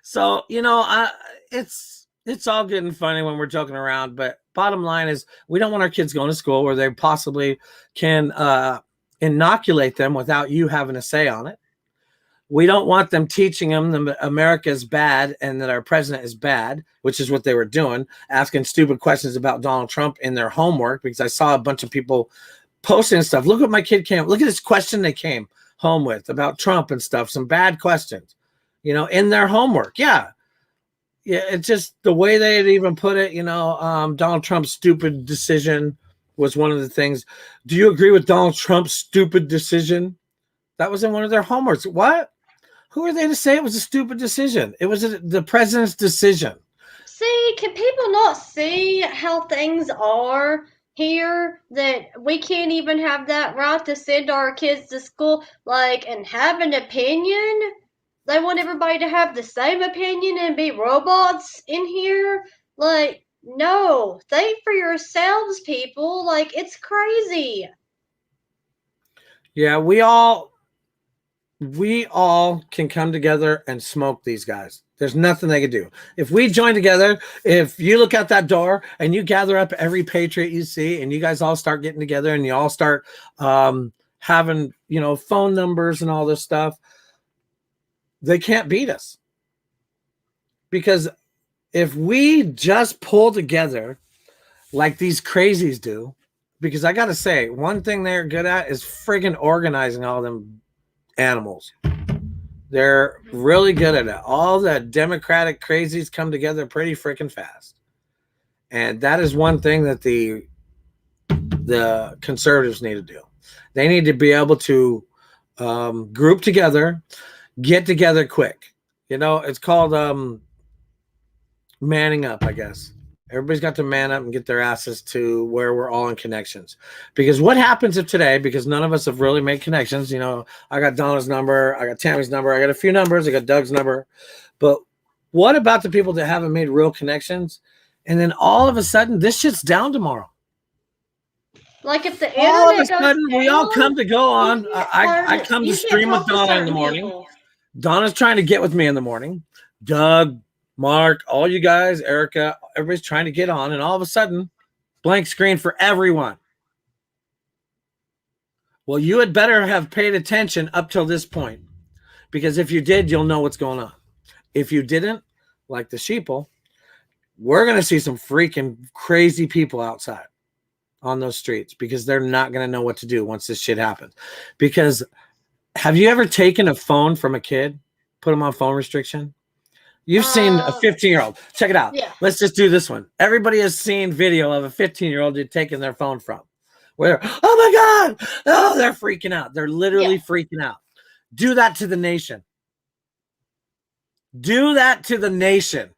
So, it's all good and funny when we're joking around, but bottom line is we don't want our kids going to school where they possibly can inoculate them without you having a say on it. We don't want them teaching them that America is bad and that our president is bad, which is what they were doing, asking stupid questions about Donald Trump in their homework, because I saw a bunch of people posting stuff. Look what my kid came. Look at this question they came home with about Trump and stuff. Some bad questions, in their homework. Yeah. It's just the way they had even put it, Donald Trump's stupid decision was one of the things. Do you agree with Donald Trump's stupid decision? That was in one of their homeworks. What? Who are they to say it was a stupid decision? It was the president's decision. See, can people not see how things are here, that we can't even have that right to send our kids to school, and have an opinion? They want everybody to have the same opinion and be robots in here? No, think for yourselves, people. It's crazy. Yeah, we all can come together and smoke these guys. There's nothing they can do. If we join together, if you look out that door and you gather up every patriot you see and you guys all start getting together and you all start having, phone numbers and all this stuff, they can't beat us. Because if we just pull together like these crazies do, because I got to say, one thing they're good at is friggin' organizing all them animals. They're really good at it. All the Democratic crazies come together pretty freaking fast. And that is one thing that the conservatives need to do. They need to be able to group together, get together quick. It's called manning up, I guess. Everybody's got to man up and get their asses to where we're all in connections. Because what happens if today, because none of us have really made connections, I got Donna's number, I got Tammy's number, I got a few numbers, I got Doug's number. But what about the people that haven't made real connections? And then all of a sudden, this shit's down tomorrow. If the all internet of a sudden, goes we down, all come to go on. I come to stream with Donna in the morning. People. Donna's trying to get with me in the morning. Doug, Mark, all you guys, Erica, everybody's trying to get on, and all of a sudden, blank screen for everyone. Well, you had better have paid attention up till this point, because if you did, you'll know what's going on. If you didn't, like the sheeple, we're going to see some freaking crazy people outside on those streets, because they're not going to know what to do once this shit happens. Because Have you ever taken a phone from a kid, put them on phone restriction? You've seen a 15-year-old. Check it out. Yeah. Let's just do this one. Everybody has seen video of a 15-year-old you're taking their phone from. Where, oh my God, oh, they're freaking out. They're literally freaking out. Do that to the nation. Do that to the nation.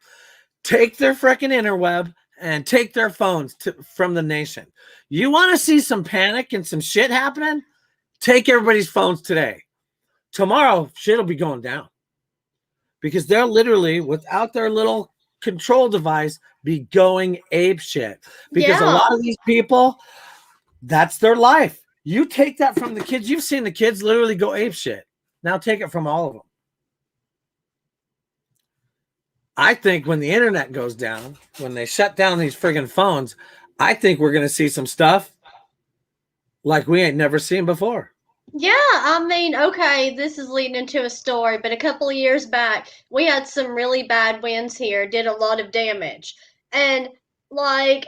Take their freaking interweb and take their phones from the nation. You want to see some panic and some shit happening? Take everybody's phones today. Tomorrow, shit will be going down. Because they'll literally, without their little control device, be going ape shit. Because a lot of these people, that's their life. You take that from the kids. You've seen the kids literally go ape shit. Now take it from all of them. I think when the internet goes down, when they shut down these friggin' phones, I think we're going to see some stuff like we ain't never seen before. Yeah, I mean, okay, this is leading into a story, but a couple of years back, we had some really bad winds here, did a lot of damage. And, like,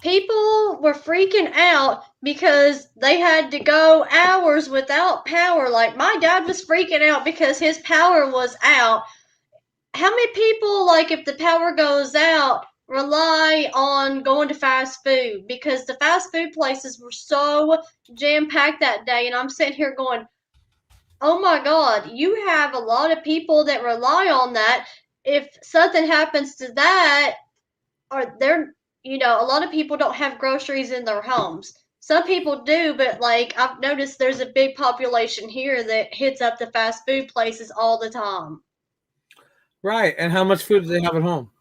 people were freaking out because they had to go hours without power. Like, my dad was freaking out because his power was out. How many people, like, if the power goes out, rely on going to fast food? Because the fast food places were so jam-packed that day, and I'm sitting here going, oh my God, you have a lot of people that rely on that. If something happens to that, or they're, a lot of people don't have groceries in their homes. Some people do, but like I've noticed there's a big population here that hits up the fast food places all the time. Right. And how much food do they have at home?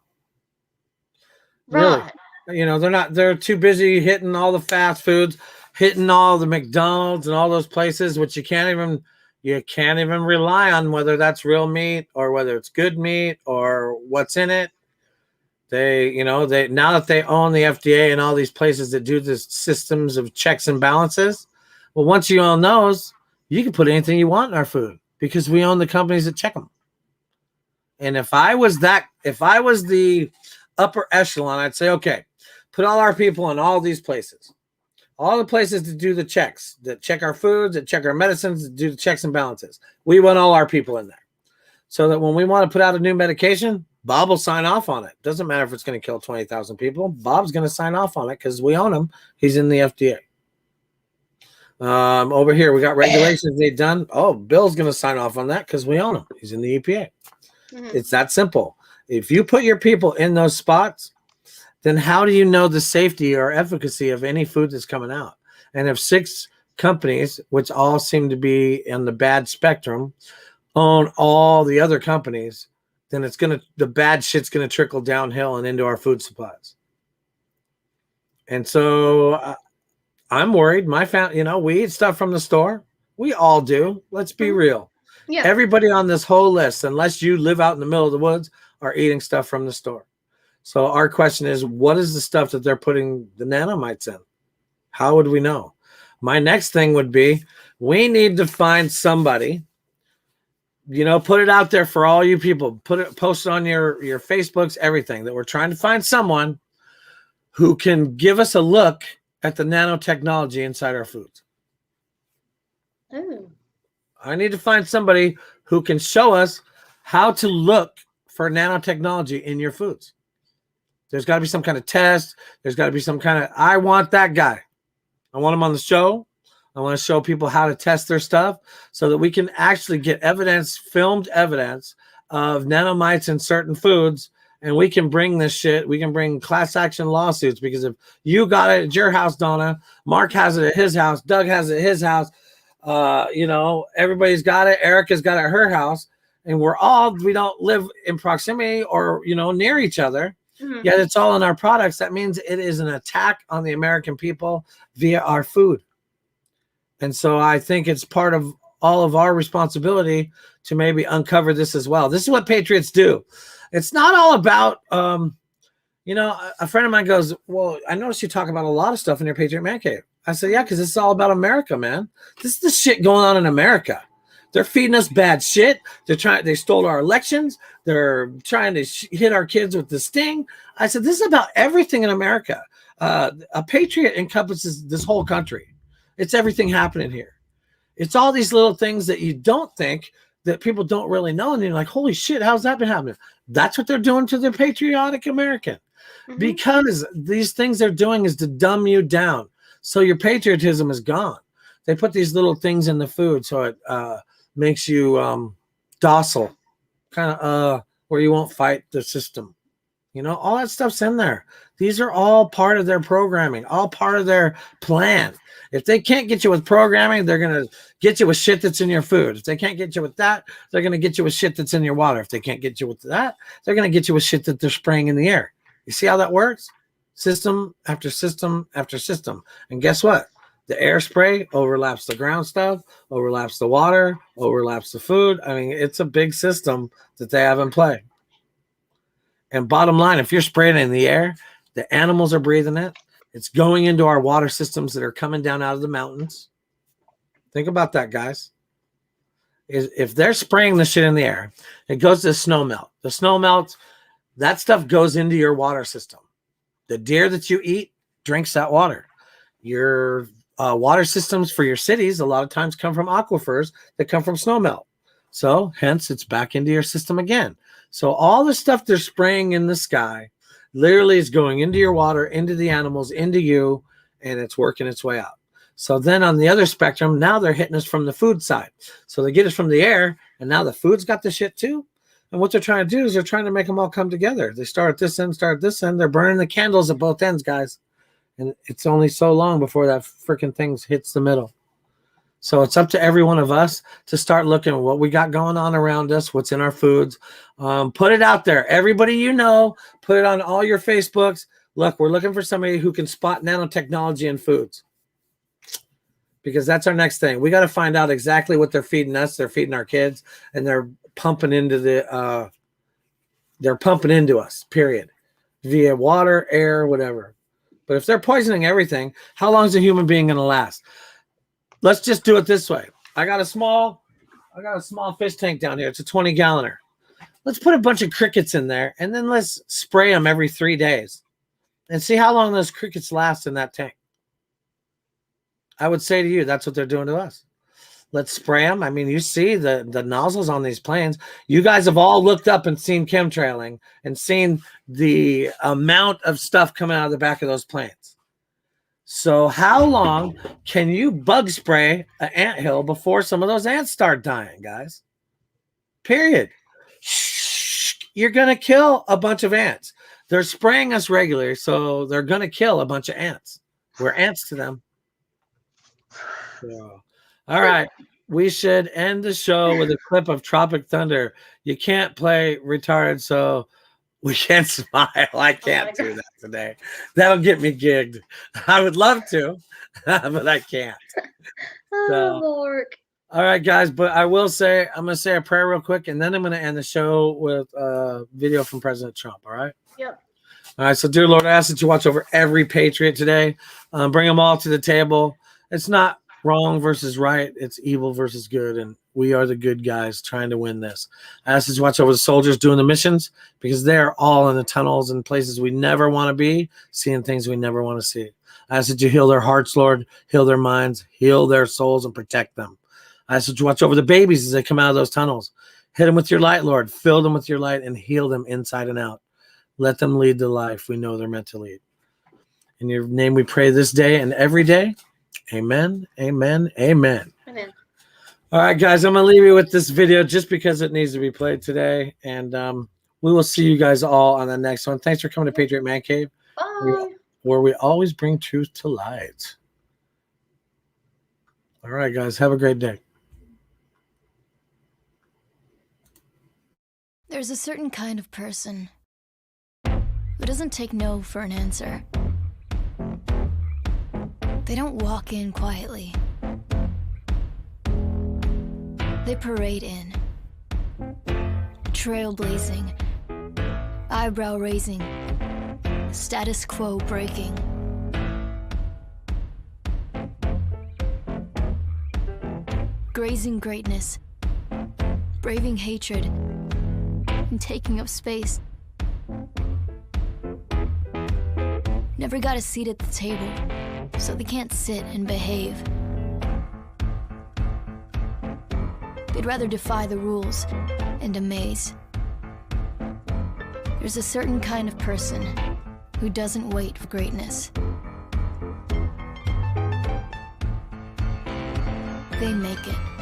Right. Really? They're too busy hitting all the fast foods, hitting all the McDonald's and all those places, which you can't even rely on whether that's real meat or whether it's good meat or what's in it. They now that they own the FDA and all these places that do this systems of checks and balances, well, once you own those, you can put anything you want in our food because we own the companies that check them. And if I was the upper echelon, I'd say, okay, put all our people in all these places, all the places that do the checks, that check our foods, that check our medicines, that do the checks and balances. We want all our people in there so that when we want to put out a new medication, Bob will sign off on it. Doesn't matter if it's going to kill 20,000 people. Bob's going to sign off on it because we own him. He's in the FDA. Over here, we got regulations they've done. Oh, Bill's going to sign off on that because we own him. He's in the EPA. Mm-hmm. It's that simple. If you put your people in those spots, then how do you know the safety or efficacy of any food that's coming out? And if 6 companies, which all seem to be in the bad spectrum, own all the other companies, then the bad shit's going to trickle downhill and into our food supplies. And so I'm worried. My family, we eat stuff from the store. We all do. Let's be real. Yeah. Everybody on this whole list, unless you live out in the middle of the woods, are eating stuff from the store. So our question is, what is the stuff that they're putting the nanomites in? How would we know? My next thing would be, we need to find somebody, put it out there for all you people, post it on your Facebooks, everything, that we're trying to find someone who can give us a look at the nanotechnology inside our foods. Ooh. I need to find somebody who can show us how to look for nanotechnology in your foods. There's got to be some kind of test. There's got to be some kind of, I want that guy. I want him on the show. I want to show people how to test their stuff so that we can actually get evidence, filmed evidence of nanomites in certain foods. And we can bring this shit. We can bring class action lawsuits because if you got it at your house, Donna, Mark has it at his house, Doug has it at his house, everybody's got it. Erica's got it at her house. And we don't live in proximity or, near each other. Mm-hmm. Yet it's all in our products. That means it is an attack on the American people via our food. And so I think it's part of all of our responsibility to maybe uncover this as well. This is what Patriots do. It's not all about, a friend of mine goes, well, I noticed you talk about a lot of stuff in your Patriot Man Cave. I said, yeah, because it's all about America, man. This is the shit going on in America. They're feeding us bad shit. They stole our elections. They're trying to hit our kids with the sting. I said, this is about everything in America. A patriot encompasses this whole country. It's everything happening here. It's all these little things that you don't think, that people don't really know. And you're like, holy shit, how's that been happening? That's what they're doing to the patriotic American. Mm-hmm. Because these things they're doing is to dumb you down. So your patriotism is gone. They put these little things in the food so it makes you docile, kind of where you won't fight the system. You know, all that stuff's in there. These are all part of their programming, all part of their plan. If they can't get you with programming, they're going to get you with shit that's in your food. If they can't get you with that, they're going to get you with shit that's in your water. If they can't get you with that, they're going to get you with shit that they're spraying in the air. You see how that works? System after system after system. And guess what? The air spray overlaps the ground stuff, overlaps the water, overlaps the food. I mean, it's a big system that they have in play. And bottom line, if you're spraying it in the air, the animals are breathing it. It's going into our water systems that are coming down out of the mountains. Think about that, guys. If they're spraying the shit in the air, it goes to the snow melt. The snow melts, that stuff goes into your water system. The deer that you eat drinks that water. Your water systems for your cities a lot of times come from aquifers that come from snow melt. So hence it's back into your system again. So all the stuff they're spraying in the sky literally is going into your water, into the animals, into you, and it's working its way out. So then on the other spectrum, now they're hitting us from the food side. So they get us from the air, and now the food's got the shit too. And what they're trying to do is they're trying to make them all come together. They start at this end, start at this end. They're burning the candles at both ends, guys. And it's only so long before that freaking thing hits the middle. So it's up to every one of us to start looking at what we got going on around us, what's in our foods. Put it out there. Everybody you know, put it on all your Facebooks. Look, we're looking for somebody who can spot nanotechnology in foods. Because that's our next thing. We got to find out exactly what they're feeding us. They're feeding our kids, and they're pumping into us, period. Via water, air, whatever. But if they're poisoning everything, how long is a human being going to last? Let's just do it this way. I got a small fish tank down here. It's a 20-galloner. Let's put a bunch of crickets in there, and then let's spray them every 3 days and see how long those crickets last in that tank. I would say to you, that's what they're doing to us. Let's spray them. I mean, you see the nozzles on these planes. You guys have all looked up and seen chemtrailing and seen the amount of stuff coming out of the back of those planes. So how long can you bug spray an anthill before some of those ants start dying, guys? Period. You're going to kill a bunch of ants. They're spraying us regularly, so they're going to kill a bunch of ants. We're ants to them. So, all right. We should end the show with a clip of Tropic Thunder. You can't play retarded, so we can't smile. I can't do that today. That'll get me gigged. I would love to, but I can't. Oh, Lord. All right, guys. But I will say, I'm going to say a prayer real quick, and then I'm going to end the show with a video from President Trump. All right? Yep. All right. So, dear Lord, I ask that you watch over every patriot today. Bring them all to the table. It's not wrong versus right. It's evil versus good. And we are the good guys trying to win this. I ask that you watch over the soldiers doing the missions, because they're all in the tunnels and places we never want to be, seeing things we never want to see. I ask that you heal their hearts, Lord, heal their minds, heal their souls, and protect them. I ask that you watch over the babies as they come out of those tunnels. Hit them with your light, Lord. Fill them with your light and heal them inside and out. Let them lead the life we know they're meant to lead. In your name we pray this day and every day. Amen, amen, amen. Amen. All right, guys, I'm going to leave you with this video just because it needs to be played today. And we will see you guys all on the next one. Thanks for coming to Patriot Man Cave, Bye. where we always bring truth to light. All right, guys, have a great day. There's a certain kind of person who doesn't take no for an answer. They don't walk in quietly. They parade in, trailblazing, eyebrow raising, status quo breaking. Grazing greatness, braving hatred, and taking up space. Never got a seat at the table, so they can't sit and behave. They'd rather defy the rules and amaze. There's a certain kind of person who doesn't wait for greatness. They make it.